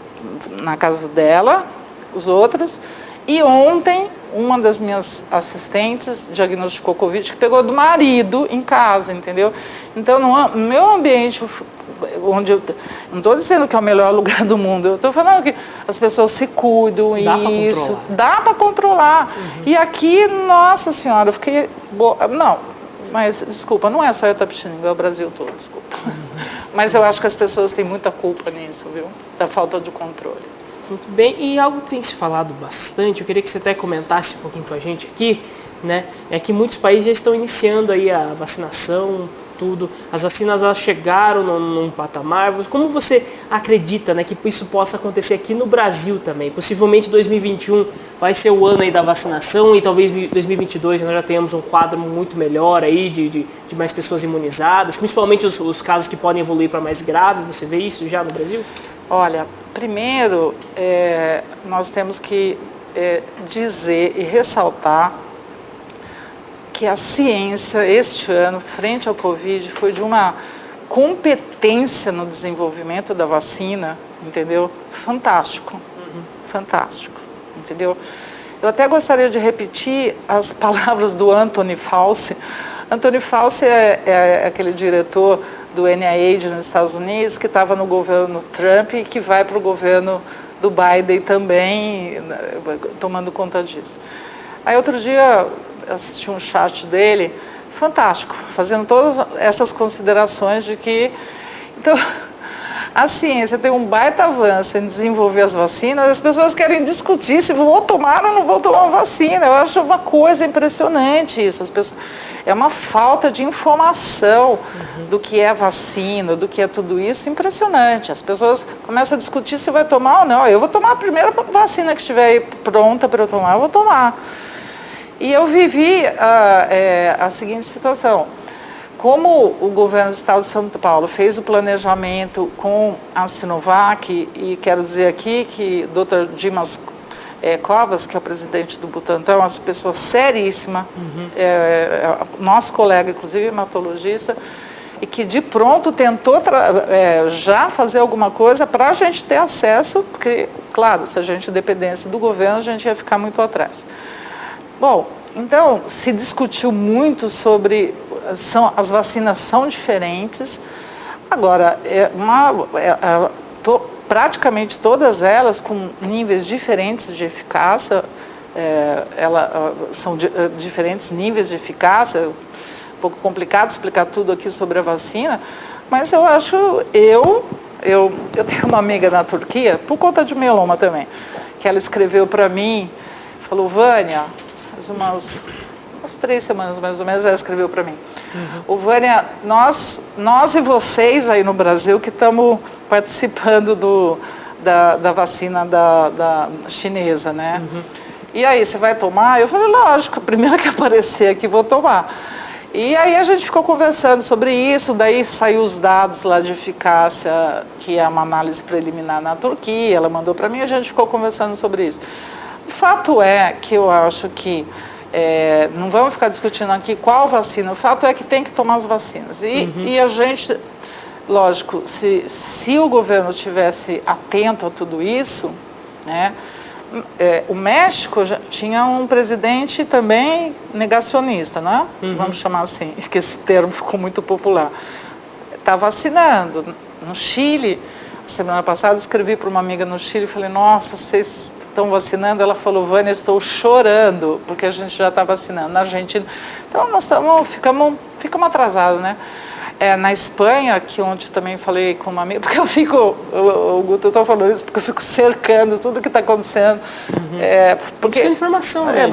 na casa dela, os outros, e ontem, uma das minhas assistentes diagnosticou Covid, que pegou do marido em casa, entendeu? Então, no meu ambiente, onde eu não estou dizendo que é o melhor lugar do mundo, eu estou falando que as pessoas se cuidam, dá para controlar. E aqui, nossa senhora, eu fiquei... Não, mas, desculpa, não é só Itapetininga, é o Brasil todo, desculpa. Mas eu acho que as pessoas têm muita culpa nisso, viu? Da falta de controle. Muito bem, e algo que tem se falado bastante, eu queria que você até comentasse um pouquinho com a gente aqui, né, é que muitos países já estão iniciando aí a vacinação, tudo, as vacinas elas chegaram num patamar, como você acredita, né, que isso possa acontecer aqui no Brasil também? Possivelmente 2021 vai ser o ano aí da vacinação e talvez 2022 nós já tenhamos um quadro muito melhor aí de mais pessoas imunizadas, principalmente os casos que podem evoluir para mais grave, você vê isso já no Brasil? Olha, primeiro, nós temos que dizer e ressaltar que a ciência, este ano, frente ao Covid, foi de uma competência no desenvolvimento da vacina, entendeu? Fantástico, fantástico, entendeu? Eu até gostaria de repetir as palavras do Anthony Fauci. Anthony Fauci é aquele diretor do NIH nos Estados Unidos, que estava no governo Trump e que vai para o governo do Biden também, tomando conta disso. Aí outro dia eu assisti um chat dele, fantástico, fazendo todas essas considerações de que... Então, a ciência tem um baita avanço em desenvolver as vacinas, as pessoas querem discutir se vão tomar ou não vão tomar vacina. Eu acho uma coisa impressionante isso. As pessoas, é uma falta de informação do que é vacina, do que é tudo isso, impressionante. As pessoas começam a discutir se vai tomar ou não. Eu vou tomar a primeira vacina que estiver pronta para eu tomar, eu vou tomar. E eu vivi a seguinte situação. Como o governo do estado de São Paulo fez o planejamento com a Sinovac, e quero dizer aqui que o Dr. Dimas Covas, que é o presidente do Butantan, é uma pessoa seríssima, nosso colega, inclusive hematologista, e que de pronto tentou já fazer alguma coisa para a gente ter acesso, porque, claro, se a gente dependesse do governo, a gente ia ficar muito atrás. Bom, então, se discutiu muito sobre... as vacinas são diferentes. Agora, praticamente todas elas com níveis diferentes de eficácia, são diferentes níveis de eficácia. Um pouco complicado explicar tudo aqui sobre a vacina, mas eu acho, eu tenho uma amiga na Turquia, por conta de mieloma também, que ela escreveu para mim, falou, Vânia, umas 3 semanas mais ou menos, ela escreveu para mim. O Vânia, nós e vocês aí no Brasil que estamos participando da vacina da chinesa, né? E aí, você vai tomar? Eu falei, lógico, a primeira que aparecer aqui vou tomar. E aí a gente ficou conversando sobre isso, daí saiu os dados lá de eficácia, que é uma análise preliminar na Turquia, ela mandou para mim, a gente ficou conversando sobre isso. O fato é que eu acho que não vamos ficar discutindo aqui qual vacina, o fato é que tem que tomar as vacinas. E a gente, lógico, se o governo estivesse atento a tudo isso, né, o México já tinha um presidente também negacionista, né? Vamos chamar assim, porque esse termo ficou muito popular. Está vacinando. No Chile, semana passada, eu escrevi para uma amiga no Chile e falei, nossa, vocês estão vacinando? Ela falou, Vânia, estou chorando, porque a gente já está vacinando. Na Argentina, então nós ficamos atrasados, né? Na Espanha, que onde também falei com uma amiga, porque eu fico, o Guto está falando isso, porque eu fico cercando tudo que está acontecendo. Buscando informação, né?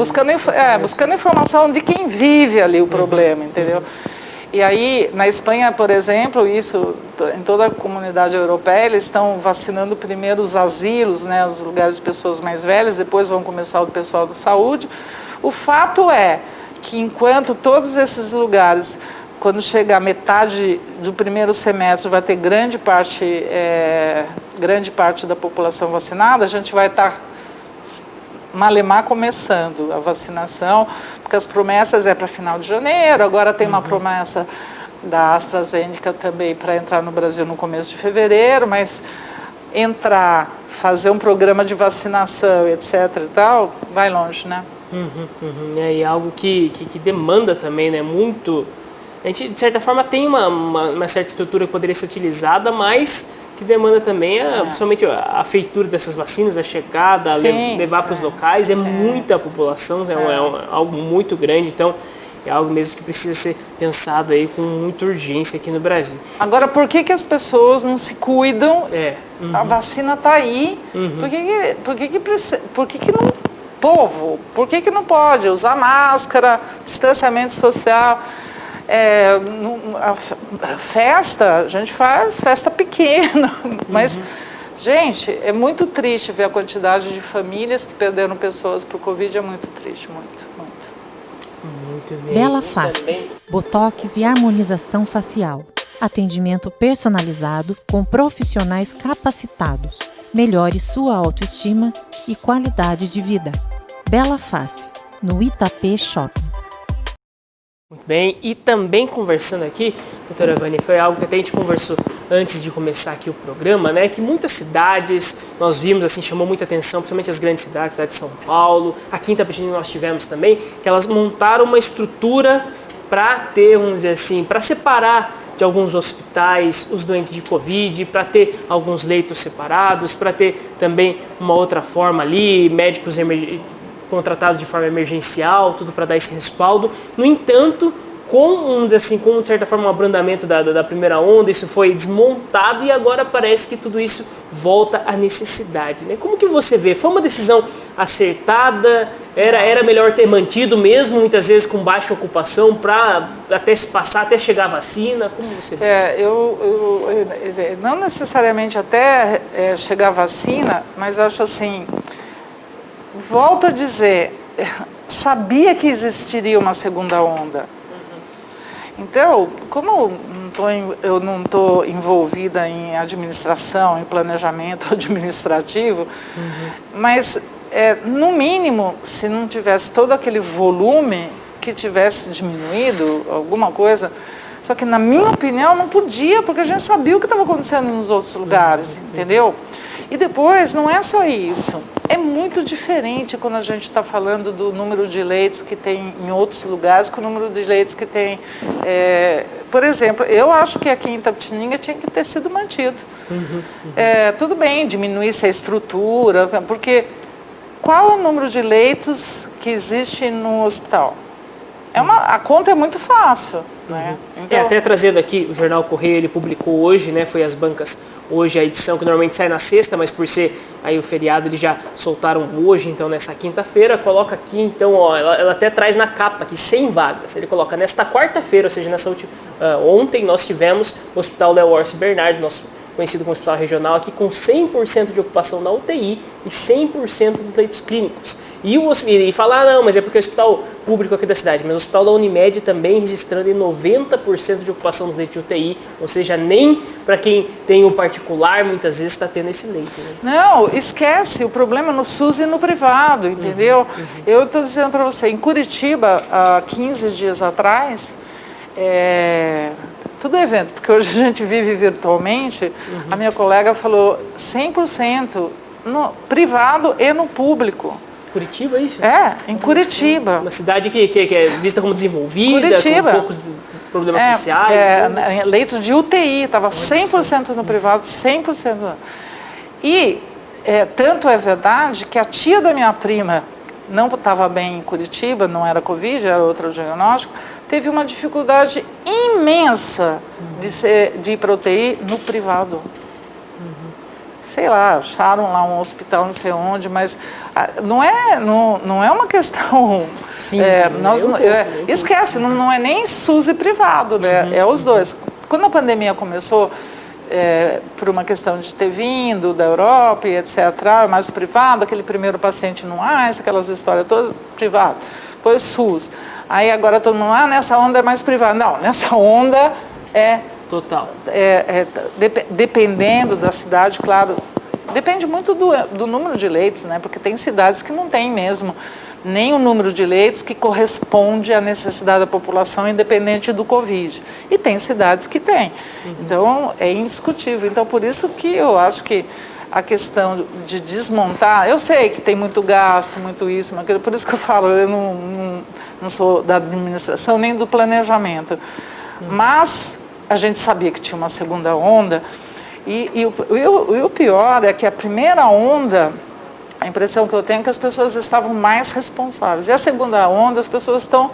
Buscando informação de quem vive ali o problema, entendeu? E aí, na Espanha, por exemplo, isso, em toda a comunidade europeia, eles estão vacinando primeiro os asilos, né, os lugares de pessoas mais velhas, depois vão começar o pessoal da saúde. O fato é que enquanto todos esses lugares, quando chegar metade do primeiro semestre, vai ter grande parte da população vacinada, a gente vai estar malemar começando a vacinação, porque as promessas é para final de janeiro, agora tem uma promessa da AstraZeneca também para entrar no Brasil no começo de fevereiro, mas fazer um programa de vacinação, etc. e tal, vai longe, né? E algo que demanda também, né, muito. A gente, de certa forma, tem uma certa estrutura que poderia ser utilizada, mas que demanda também principalmente a feitura dessas vacinas, a chegada, levar para os locais, muita população, é algo muito grande, então é algo mesmo que precisa ser pensado aí com muita urgência aqui no Brasil. Agora, por que as pessoas não se cuidam? A vacina está aí, por que não, povo, por que não pode usar máscara, distanciamento social? A festa, a gente faz festa pequena, mas, gente, é muito triste ver a quantidade de famílias que perderam pessoas por Covid, é muito triste, muito. Bem. Bela Face, botox e harmonização facial. Atendimento personalizado com profissionais capacitados. Melhore sua autoestima e qualidade de vida. Bela Face, no Itapê Shopping. Muito bem, e também conversando aqui, doutora Vânia, foi algo que até a gente conversou antes de começar aqui o programa, né, que muitas cidades, nós vimos, assim, chamou muita atenção, principalmente as grandes cidades, a cidade de São Paulo, aqui em Itapetininga nós tivemos também, que elas montaram uma estrutura para ter, vamos dizer assim, para separar de alguns hospitais os doentes de Covid, para ter alguns leitos separados, para ter também uma outra forma ali, médicos contratados de forma emergencial, tudo para dar esse respaldo. No entanto, com de certa forma um abrandamento da primeira onda, isso foi desmontado e agora parece que tudo isso volta à necessidade, né? Como que você vê? Foi uma decisão acertada? Era melhor ter mantido mesmo, muitas vezes com baixa ocupação, para até se passar, até chegar a vacina? Como você vê? Não necessariamente até chegar a vacina, mas eu acho assim, volto a dizer, sabia que existiria uma segunda onda. Então, como eu não estou envolvida em administração, em planejamento administrativo, mas, no mínimo, se não tivesse todo aquele volume que tivesse diminuído alguma coisa, só que, na minha opinião, não podia, porque a gente sabia o que estava acontecendo nos outros lugares, entendeu? E depois, não é só isso. É muito diferente quando a gente está falando do número de leitos que tem em outros lugares com o número de leitos que tem. Por exemplo, eu acho que aqui em Itapetininga tinha que ter sido mantido. Tudo bem, diminuísse a estrutura, porque qual é o número de leitos que existe no hospital? A conta é muito fácil. Né? Então, até trazendo aqui, o Jornal Correio, ele publicou hoje, né, foi as bancas hoje, a edição que normalmente sai na sexta, mas por ser aí o feriado, eles já soltaram hoje, então nessa quinta-feira, coloca aqui, então, ó, ela até traz na capa aqui, 100 vagas, ele coloca nesta quarta-feira, ou seja, ontem nós tivemos o Hospital Léo Orsi Bernardi, nosso conhecido como hospital regional, aqui com 100% de ocupação na UTI e 100% dos leitos clínicos. E falar, não, mas é porque é o hospital público aqui da cidade, mas o hospital da Unimed também registrando em 90% de ocupação dos leitos de UTI, ou seja, nem para quem tem o particular, muitas vezes está tendo esse leito. Né? Não, esquece, o problema é no SUS e no privado, entendeu? Eu estou dizendo para você, em Curitiba, há 15 dias atrás, tudo é evento, porque hoje a gente vive virtualmente, a minha colega falou 100% no privado e no público. Curitiba, é isso? Em Curitiba. Uma cidade que é vista como desenvolvida, Curitiba. com poucos problemas sociais. Leitos de UTI, estava 100% no privado, 100% no... E tanto é verdade que a tia da minha prima não estava bem em Curitiba, não era Covid, era outro diagnóstico, teve uma dificuldade imensa de ir para UTI no privado. sei lá, acharam lá um hospital não sei onde, mas não é uma questão... Sim, esquece, não é nem SUS e privado, né? É os dois. Quando a pandemia começou, por uma questão de ter vindo da Europa e etc., mais o privado, aquele primeiro paciente no AIS, aquelas histórias todas, privado, foi SUS. Aí agora todo mundo, nessa onda é mais privado. Não, nessa onda é... Total. Dependendo da cidade, claro, depende muito do número de leitos, né? Porque tem cidades que não tem mesmo nem o número de leitos que corresponde à necessidade da população, independente do Covid. E tem cidades que tem. Então, é indiscutível. Então, por isso que eu acho que a questão de desmontar, eu sei que tem muito gasto, muito isso, mas por isso que eu falo, eu não sou da administração nem do planejamento. Mas a gente sabia que tinha uma segunda onda, e o pior é que a primeira onda, a impressão que eu tenho é que as pessoas estavam mais responsáveis. E a segunda onda, as pessoas estão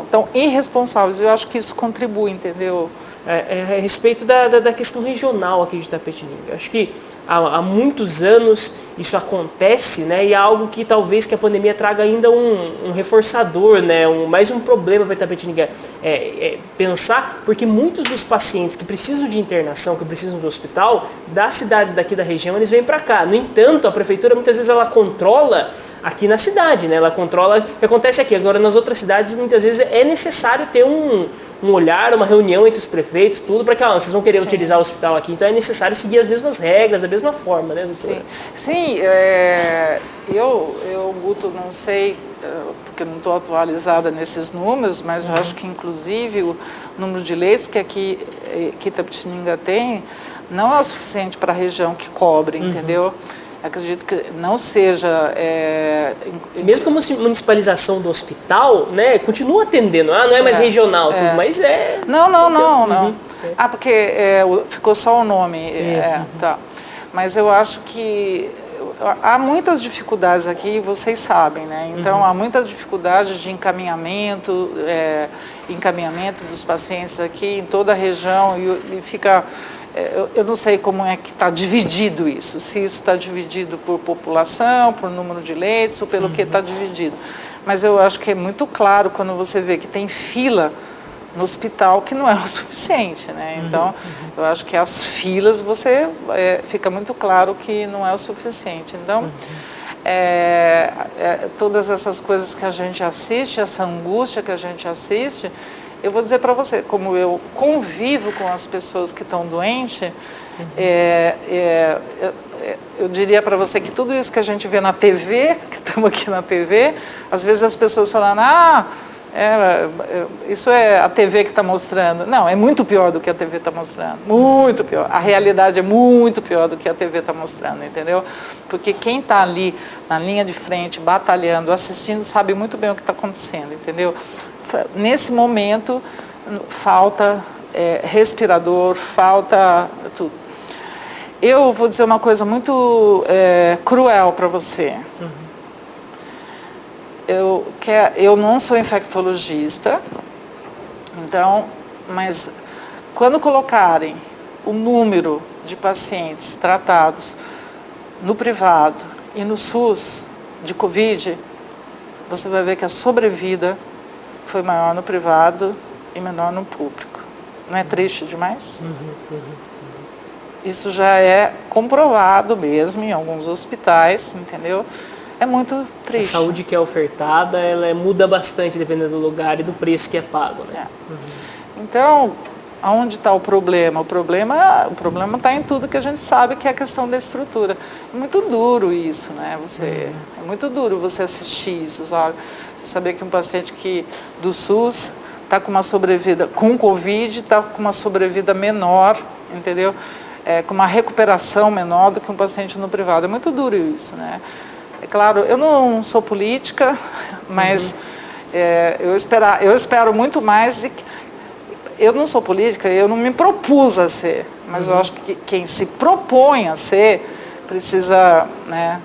estão irresponsáveis. Eu acho que isso contribui, entendeu? A respeito da questão regional aqui de Itapetininga. Eu acho que há muitos anos isso acontece, né? E é algo que talvez que a pandemia traga ainda um reforçador, né? Mais um problema para Itapetininga. Pensar, porque muitos dos pacientes que precisam de internação, que precisam do hospital, das cidades daqui da região, eles vêm para cá. No entanto, a prefeitura muitas vezes ela controla aqui na cidade, né? Ela controla o que acontece aqui. Agora, nas outras cidades, muitas vezes é necessário ter um olhar, uma reunião entre os prefeitos, tudo, para que vocês vão querer utilizar o hospital aqui. Então, é necessário seguir as mesmas regras, da mesma forma, né, doutora? Sim, eu, Guto, não sei, porque não estou atualizada nesses números, mas eu acho que, inclusive, o número de leitos que aqui que Itapetininga tem não é o suficiente para a região que cobre, entendeu? Acredito que não seja... Mesmo com a municipalização do hospital, né, continua atendendo. Não é mais regional, tudo, mas é... Não. Porque ficou só o nome. Tá. Mas eu acho que há muitas dificuldades aqui, vocês sabem, né? Então, há muitas dificuldades de encaminhamento dos pacientes aqui em toda a região e fica... Eu não sei como é que está dividido isso, se isso está dividido por população, por número de leitos, ou pelo que está dividido. Mas eu acho que é muito claro quando você vê que tem fila no hospital que não é o suficiente, né? Então, eu acho que as filas, fica muito claro que não é o suficiente. Então, todas essas coisas que a gente assiste, essa angústia que a gente assiste, eu vou dizer para você, como eu convivo com as pessoas que estão doentes, eu diria para você que tudo isso que a gente vê na TV, que estamos aqui na TV, às vezes as pessoas falam, isso é a TV que está mostrando. Não, é muito pior do que a TV está mostrando, muito pior. A realidade é muito pior do que a TV está mostrando, entendeu? Porque quem está ali na linha de frente, batalhando, assistindo, sabe muito bem o que está acontecendo, entendeu? Nesse momento, falta respirador, falta tudo. Eu vou dizer uma coisa muito cruel para você. Eu não sou infectologista, então, mas quando colocarem o número de pacientes tratados no privado e no SUS de Covid, você vai ver que a sobrevida foi maior no privado e menor no público. Não é triste demais? Isso já é comprovado mesmo em alguns hospitais, entendeu? É muito triste. A saúde que é ofertada, ela muda bastante dependendo do lugar e do preço que é pago, né? Então, aonde está o problema? O problema está em tudo que a gente sabe, que é a questão da estrutura. É muito duro isso, né? É muito duro você assistir isso, sabe? Saber que um paciente do SUS está com uma sobrevida com Covid, está com uma sobrevida menor, entendeu? Com uma recuperação menor do que um paciente no privado. É muito duro isso, né? É claro, eu não sou política, mas eu espero muito mais. Eu não sou política, eu não me propus a ser, mas eu acho que quem se propõe a ser precisa, né,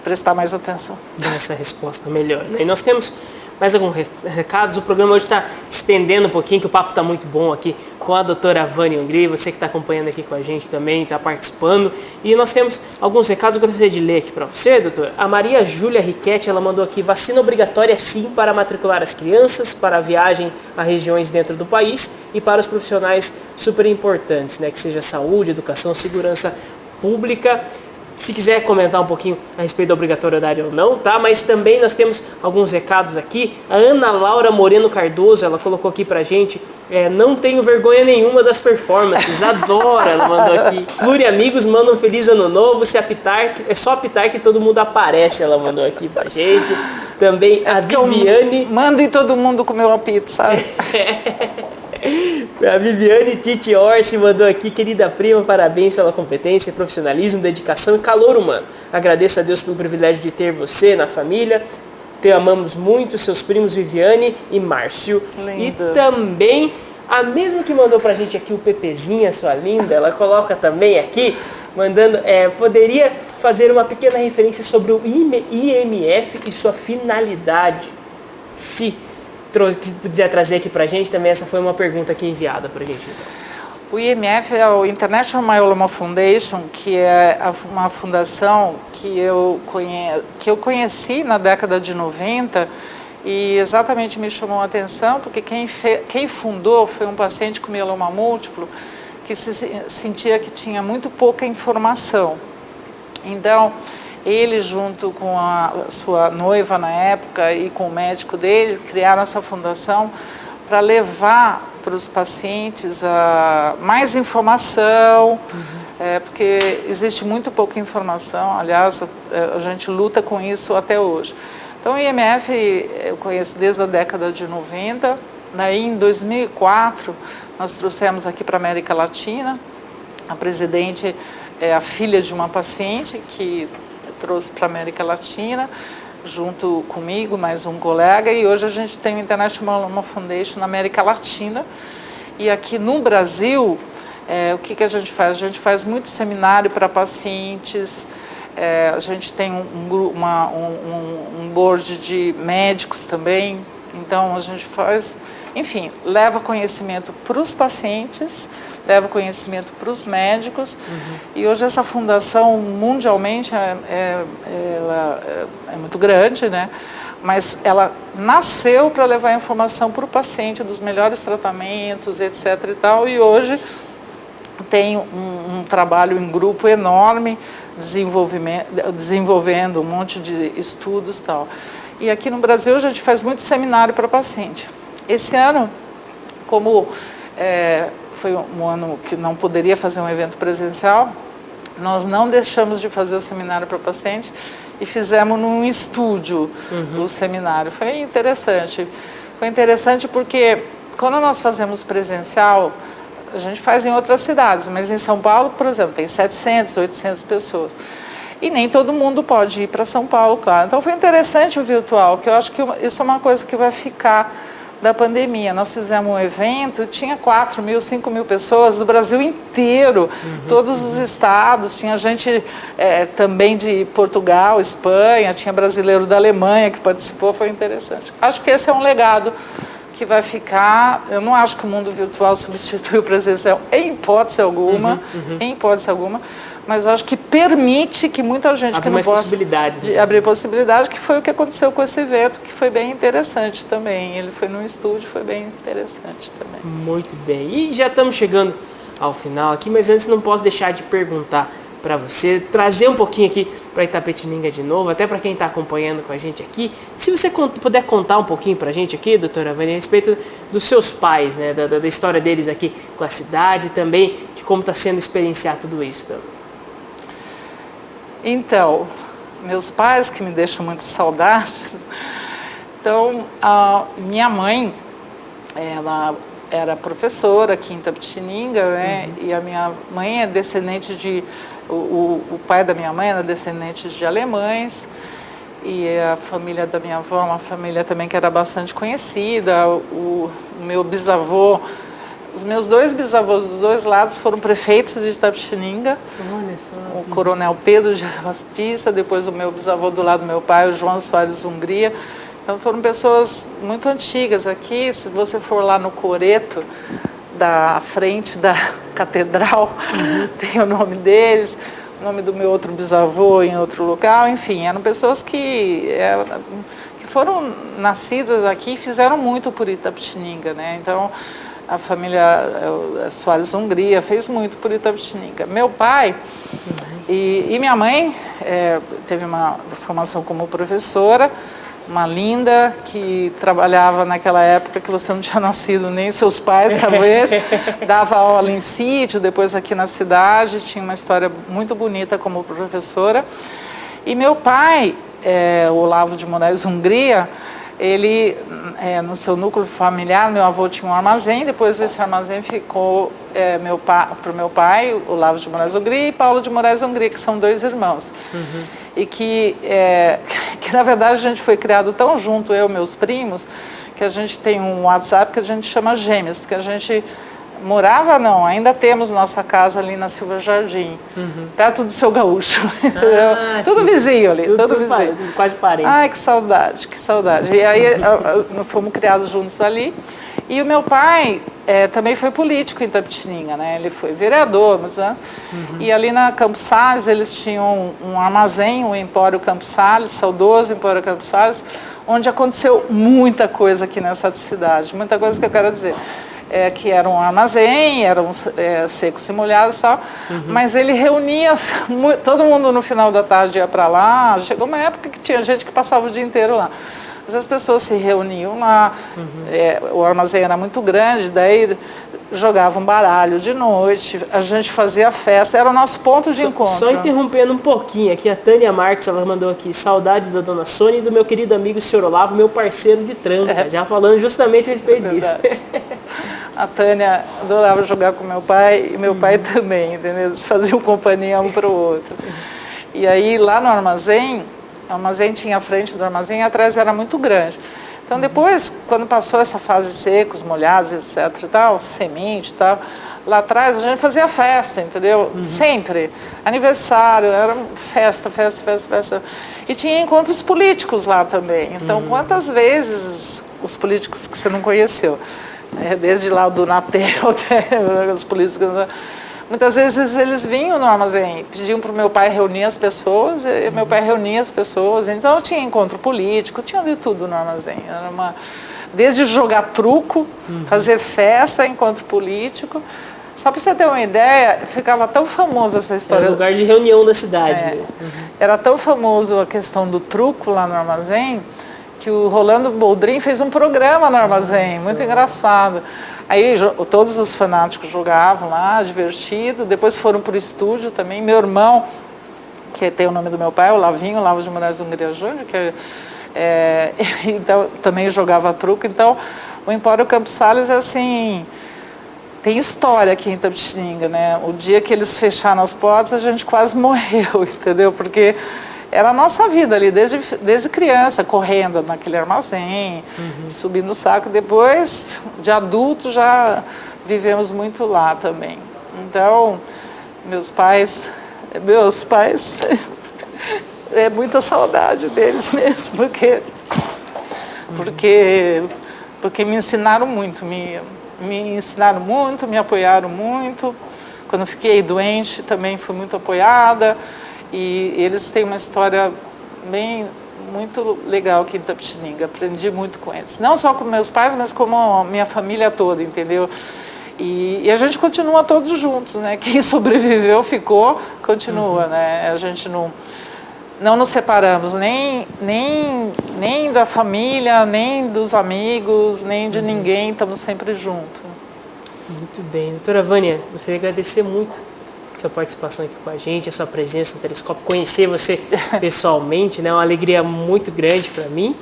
prestar mais atenção. Dar essa resposta melhor, né? E nós temos mais alguns recados? O programa hoje está estendendo um pouquinho, que o papo está muito bom aqui com a doutora Vânia Hungria, você que está acompanhando aqui com a gente também, está participando. E nós temos alguns recados que eu gostaria de ler aqui para você, doutora. A Maria Júlia Riquetti, ela mandou aqui: vacina obrigatória sim para matricular as crianças, para a viagem a regiões dentro do país e para os profissionais super importantes, né? Que seja saúde, educação, segurança pública. Se quiser comentar um pouquinho a respeito da obrigatoriedade ou não, tá? Mas também nós temos alguns recados aqui. A Ana Laura Moreno Cardoso, ela colocou aqui pra gente: não tenho vergonha nenhuma das performances, adora, ela mandou aqui. Pluri amigos, manda um feliz ano novo, se apitar, é só apitar que todo mundo aparece, ela mandou aqui pra gente. Também a Viviane... Mando todo mundo comer o apito, sabe? A Viviane Titi Orsi mandou aqui: querida prima, parabéns pela competência, profissionalismo, dedicação e calor humano. Agradeço a Deus pelo privilégio de ter você na família. Te amamos muito, seus primos Viviane e Márcio. Linda. E também a mesma que mandou pra gente aqui o Pepezinha, sua linda, ela coloca também aqui, mandando, poderia fazer uma pequena referência sobre o IMF e sua finalidade. Se quiser trazer aqui pra gente também, essa foi uma pergunta aqui enviada pra gente. O IMF é o International Myeloma Foundation, que é uma fundação que eu conheci na década de 90 e exatamente me chamou a atenção porque quem fundou foi um paciente com mieloma múltiplo que se sentia que tinha muito pouca informação. Então, ele, junto com a sua noiva na época e com o médico dele, criaram essa fundação para levar para os pacientes mais informação, porque existe muito pouca informação, aliás, a gente luta com isso até hoje. Então, o IMF eu conheço desde a década de 90, daí em 2004 nós trouxemos aqui para a América Latina, a presidente é a filha de uma paciente que trouxe para a América Latina, junto comigo, mais um colega, e hoje a gente tem o International Myeloma Foundation na América Latina. E aqui no Brasil, o que a gente faz? A gente faz muito seminário para pacientes, a gente tem um board de médicos também, então a gente faz, enfim, leva conhecimento para os pacientes, leva conhecimento para os médicos, e hoje essa fundação mundialmente ela é muito grande, né? Mas ela nasceu para levar informação para o paciente dos melhores tratamentos, etc. e tal, e hoje tem um trabalho em grupo enorme, desenvolvendo um monte de estudos e tal. E aqui no Brasil a gente faz muito seminário para paciente. Esse ano, como foi um ano que não poderia fazer um evento presencial, nós não deixamos de fazer o seminário para paciente e fizemos num estúdio o seminário. Foi interessante. Foi interessante porque quando nós fazemos presencial, a gente faz em outras cidades, mas em São Paulo, por exemplo, tem 700, 800 pessoas. E nem todo mundo pode ir para São Paulo, claro. Então foi interessante o virtual, que eu acho que isso é uma coisa que vai ficar da pandemia. Nós fizemos um evento, tinha 4 mil, 5 mil pessoas do Brasil inteiro, todos os estados, tinha gente também de Portugal, Espanha, tinha brasileiro da Alemanha que participou, foi interessante. Acho que esse é um legado que vai ficar. Eu não acho que o mundo virtual substitui o presencial em hipótese alguma, mas eu acho que permite que muita gente que não possa abrir possibilidades, que foi o que aconteceu com esse evento, que foi bem interessante também. Ele foi num estúdio, foi bem interessante também. Muito bem. E já estamos chegando ao final aqui, mas antes não posso deixar de perguntar para você, trazer um pouquinho aqui para Itapetininga de novo, até para quem está acompanhando com a gente aqui. Se você puder contar um pouquinho para a gente aqui, doutora Vânia, a respeito dos seus pais, né, da história deles aqui com a cidade, também de como está sendo experienciar tudo isso também. Então, meus pais, que me deixam muito saudades. Então, a minha mãe, ela era professora aqui em Itapetininga, né? E a minha mãe é descendente de... O pai da minha mãe era descendente de alemães, e a família da minha avó, uma família também que era bastante conhecida. O meu bisavô, os meus 2 bisavôs dos 2 lados foram prefeitos de Itapetininga. O coronel Pedro de Batista, depois o meu bisavô do lado do meu pai, o João Soares Hungria, Então foram pessoas muito antigas aqui. Se você for lá no coreto da frente da catedral, tem o nome deles, o nome do meu outro bisavô em outro local, enfim, eram pessoas que foram nascidas aqui e fizeram muito por Itapetininga, né? Então, a família Soares Hungria fez muito por Itapetininga. Meu pai e minha mãe teve uma formação como professora, uma linda, que trabalhava naquela época que você não tinha nascido, nem seus pais, talvez, dava aula em sítio, depois aqui na cidade, tinha uma história muito bonita como professora. E meu pai, o Olavo de Moraes Hungria, ele, no seu núcleo familiar, meu avô tinha um armazém, depois esse armazém ficou para o meu pai, o Olavo de Moraes Hungria e Paulo de Moraes Hungria, que são 2 irmãos. E que na verdade a gente foi criado tão junto, eu e meus primos, que a gente tem um WhatsApp que a gente chama Gêmeos, porque a gente morava, ainda temos nossa casa ali na Silva Jardim, perto do Seu Gaúcho, tudo vizinho ali, tudo vizinho. Quase parente. Ai, que saudade, que saudade. E aí fomos criados juntos ali. E o meu pai também foi político em Itapetininga, né? Ele foi vereador, e ali na Campos Sales eles tinham um armazém, o Empório Campos Sales, saudoso Empório Campos Sales, onde aconteceu muita coisa aqui nessa cidade, muita coisa que eu quero dizer. Que era um armazém, eram secos e molhados e tal, mas ele reunia, todo mundo no final da tarde ia para lá, chegou uma época que tinha gente que passava o dia inteiro lá. Mas as pessoas se reuniam lá, o armazém era muito grande, daí jogavam baralho de noite, a gente fazia festa, era o nosso ponto de encontro. Só interrompendo um pouquinho aqui, a Tânia Marques, ela mandou aqui, saudade da dona Sônia e do meu querido amigo senhor Olavo, meu parceiro de tranca, já falando justamente a respeito disso. A Tânia adorava jogar com meu pai e meu pai também, entendeu? Eles faziam companhia um para o outro. E aí lá no armazém, o armazém tinha a frente do armazém e atrás era muito grande. Então depois, quando passou essa fase secos, molhados, etc e tal, semente e tal, lá atrás a gente fazia festa, entendeu? Sempre. Aniversário, era festa. E tinha encontros políticos lá também. Então quantas vezes os políticos que você não conheceu, desde lá do Natel até os políticos, muitas vezes eles vinham no armazém, pediam para o meu pai reunir as pessoas, e meu pai reunia as pessoas, então tinha encontro político, tinha de tudo no armazém. Era desde jogar truco, fazer festa, encontro político. Só para você ter uma ideia, ficava tão famosa essa história. Era lugar de reunião da cidade mesmo. Era tão famoso a questão do truco lá no armazém, que o Rolando Boldrin fez um programa no armazém, muito engraçado. Aí todos os fanáticos jogavam lá, divertido, depois foram para o estúdio também. Meu irmão, que tem o nome do meu pai, o Lavinho, Olavo de Moraes Hungria Júnior, então, também jogava truco. Então, o Empório Campos Sales assim, tem história aqui em Itapetininga, né? O dia que eles fecharam as portas, a gente quase morreu, entendeu? Porque era a nossa vida ali, desde criança, correndo naquele armazém, subindo o saco. Depois, de adulto, já vivemos muito lá também. Então, meus pais, é muita saudade deles mesmo, porque me ensinaram muito, me ensinaram muito, me apoiaram muito. Quando eu fiquei doente, também fui muito apoiada. E eles têm uma história muito legal aqui em Itapetininga. Aprendi muito com eles. Não só com meus pais, mas como a minha família toda, entendeu? E a gente continua todos juntos, né? Quem sobreviveu ficou, continua, né? A gente não nos separamos, nem da família, nem dos amigos, nem de ninguém. Estamos sempre juntos. Muito bem. Doutora Vânia, gostaria de agradecer muito sua participação aqui com a gente, a sua presença no Telescópio, conhecer você pessoalmente, né? É uma alegria muito grande para mim.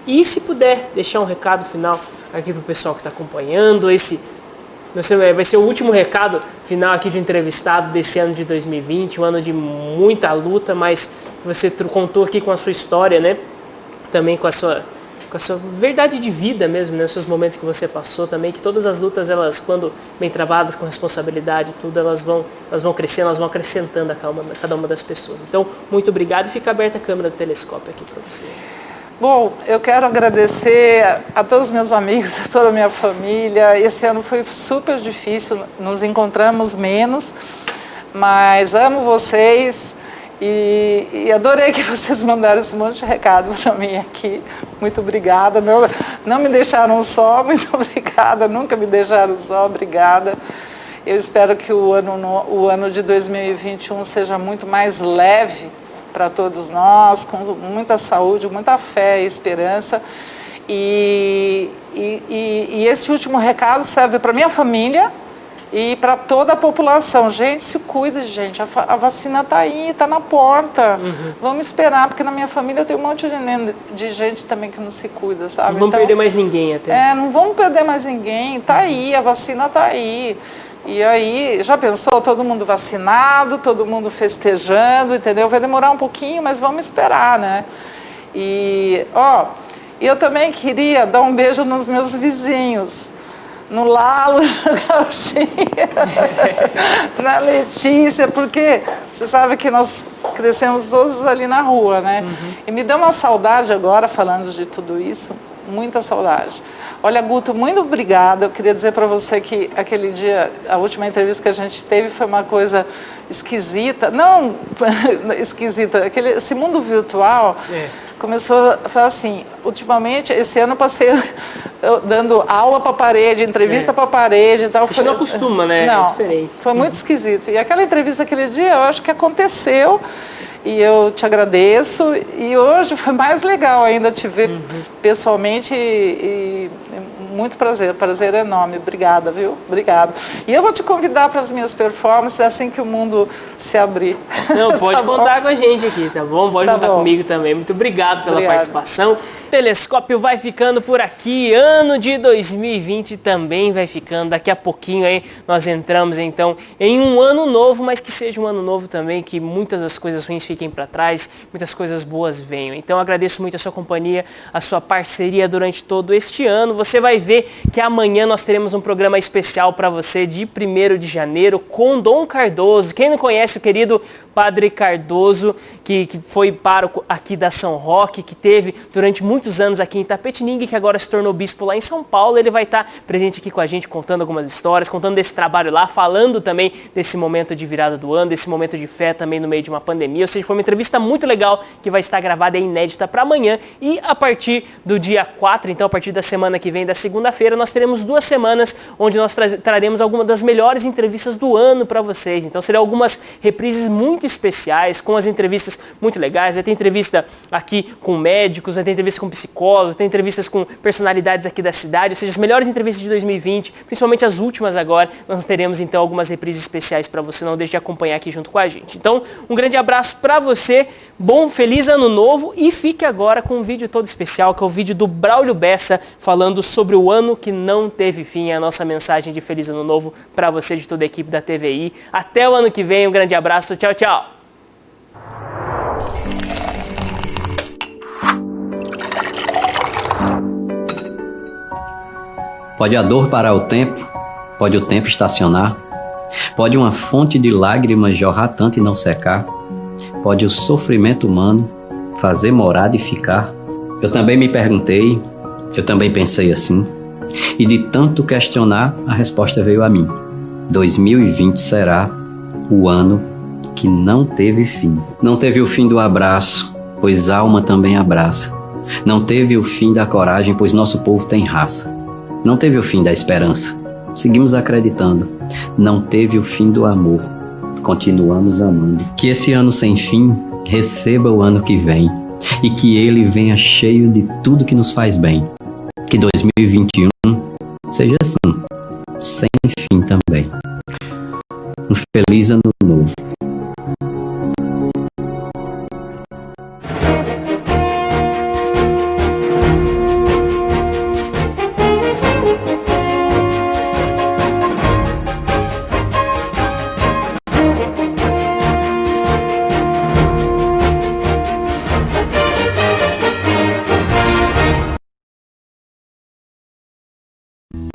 E se puder deixar um recado final aqui para o pessoal que está acompanhando, vai ser o último recado final aqui de entrevistado desse ano de 2020, um ano de muita luta, mas você contou aqui com a sua história, né? Também com a sua verdade de vida mesmo, né? Os seus momentos que você passou também, que todas as lutas, elas, quando bem travadas, com responsabilidade, tudo, elas vão crescendo, elas vão acrescentando a cada uma das pessoas. Então, muito obrigado e fica aberta a câmera do Telescópio aqui para você. Bom, eu quero agradecer a todos os meus amigos, a toda a minha família. Esse ano foi super difícil, nos encontramos menos, mas amo vocês e adorei que vocês mandaram esse monte de recado para mim aqui. Muito obrigada. Não me deixaram só, muito obrigada. Nunca me deixaram só, obrigada. Eu espero que o ano de 2021 seja muito mais leve para todos nós, com muita saúde, muita fé e esperança. E esse último recado serve para minha família e para toda a população. Gente, se cuida, gente. A vacina está aí, está na porta. Vamos esperar, porque na minha família tem um monte de gente também que não se cuida, sabe? Não vamos perder mais ninguém até. Não vamos perder mais ninguém. Está aí, a vacina está aí. E aí, já pensou? Todo mundo vacinado, todo mundo festejando, entendeu? Vai demorar um pouquinho, mas vamos esperar, né? E eu também queria dar um beijo nos meus vizinhos. No Lalo, na Gauchinha, na Letícia, porque você sabe que nós crescemos todos ali na rua, né? E me deu uma saudade agora, falando de tudo isso, muita saudade. Olha, Guto, muito obrigada. Eu queria dizer para você que aquele dia, a última entrevista que a gente teve foi uma coisa esquisita. Não esquisita, esse mundo virtual começou a falar assim, ultimamente, esse ano eu passei dando aula para parede, entrevista para parede e tal. A gente não acostuma, né? Não, é diferente. Foi muito esquisito. E aquela entrevista aquele dia, eu acho que aconteceu. E eu te agradeço. E hoje foi mais legal ainda te ver pessoalmente e muito prazer. Prazer enorme. Obrigada, viu? Obrigada. E eu vou te convidar para as minhas performances assim que o mundo se abrir. Não, pode contar com a gente aqui, tá bom? Pode contar comigo também. Muito obrigado pela participação. O Telescópio vai ficando por aqui. Ano de 2020 também vai ficando. Daqui a pouquinho aí nós entramos então em um ano novo, mas que seja um ano novo também, que muitas das coisas ruins fiquem para trás, muitas coisas boas venham. Então agradeço muito a sua companhia, a sua parceria durante todo este ano. Você vai ver que amanhã nós teremos um programa especial para você de 1º de janeiro com Dom Cardoso. Quem não conhece o querido Padre Cardoso, que foi pároco aqui da São Roque, que teve durante muitos anos aqui em Itapetininga e que agora se tornou bispo lá em São Paulo. Ele vai estar presente aqui com a gente, contando algumas histórias, contando desse trabalho lá, falando também desse momento de virada do ano, desse momento de fé também no meio de uma pandemia. Ou seja, foi uma entrevista muito legal que vai estar gravada e inédita para amanhã. E a partir do dia 4, então a partir da semana que vem, da segunda-feira, nós teremos 2 semanas onde nós traremos algumas das melhores entrevistas do ano para vocês. Então serão algumas reprises muito especiais, com as entrevistas muito legais. Vai ter entrevista aqui com médicos, vai ter entrevista com psicólogos, vai ter entrevistas com personalidades aqui da cidade, ou seja, as melhores entrevistas de 2020, principalmente as últimas agora. Nós teremos então algumas reprises especiais para você, não deixe de acompanhar aqui junto com a gente. Então, um grande abraço para você, bom, feliz ano novo e fique agora com um vídeo todo especial, que é o vídeo do Braulio Bessa, falando sobre o ano que não teve fim, a nossa mensagem de feliz ano novo para você, de toda a equipe da TVI. Até o ano que vem, um grande abraço, tchau, tchau! Pode a dor parar o tempo, pode o tempo estacionar, pode uma fonte de lágrimas jorrar tanto e não secar, pode o sofrimento humano fazer morada e ficar. Eu também me perguntei, eu também pensei assim, e de tanto questionar, a resposta veio a mim. 2020 será o ano que não teve fim. Não teve o fim do abraço, pois alma também abraça. Não teve o fim da coragem, pois nosso povo tem raça. Não teve o fim da esperança, seguimos acreditando. Não teve o fim do amor, continuamos amando. Que esse ano sem fim receba o ano que vem e que ele venha cheio de tudo que nos faz bem. Que 2021 seja assim, sem fim também. Um feliz ano novo.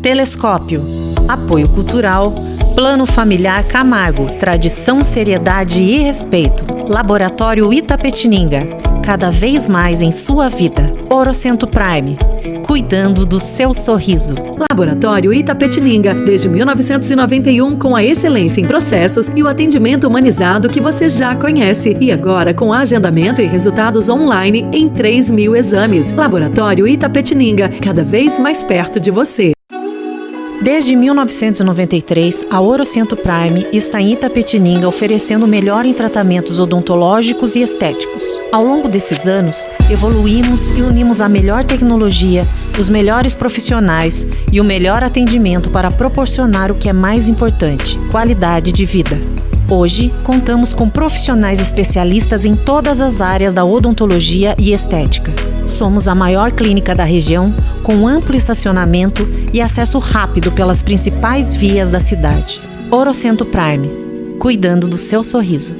Telescópio. Apoio Cultural. Plano Familiar Camargo. Tradição, seriedade e respeito. Laboratório Itapetininga. cada vez mais em sua vida. Orocento Prime, cuidando do seu sorriso. Laboratório Itapetininga, desde 1991, com a excelência em processos e o atendimento humanizado que você já conhece. E agora com agendamento e resultados online em 3.000 exames. Laboratório Itapetininga, cada vez mais perto de você. Desde 1993, a Orocento Prime está em Itapetininga oferecendo o melhor em tratamentos odontológicos e estéticos. Ao longo desses anos, evoluímos e unimos a melhor tecnologia, os melhores profissionais e o melhor atendimento para proporcionar o que é mais importante: qualidade de vida. Hoje, contamos com profissionais especialistas em todas as áreas da odontologia e estética. Somos a maior clínica da região, com amplo estacionamento e acesso rápido pelas principais vias da cidade. Orocento Prime, cuidando do seu sorriso.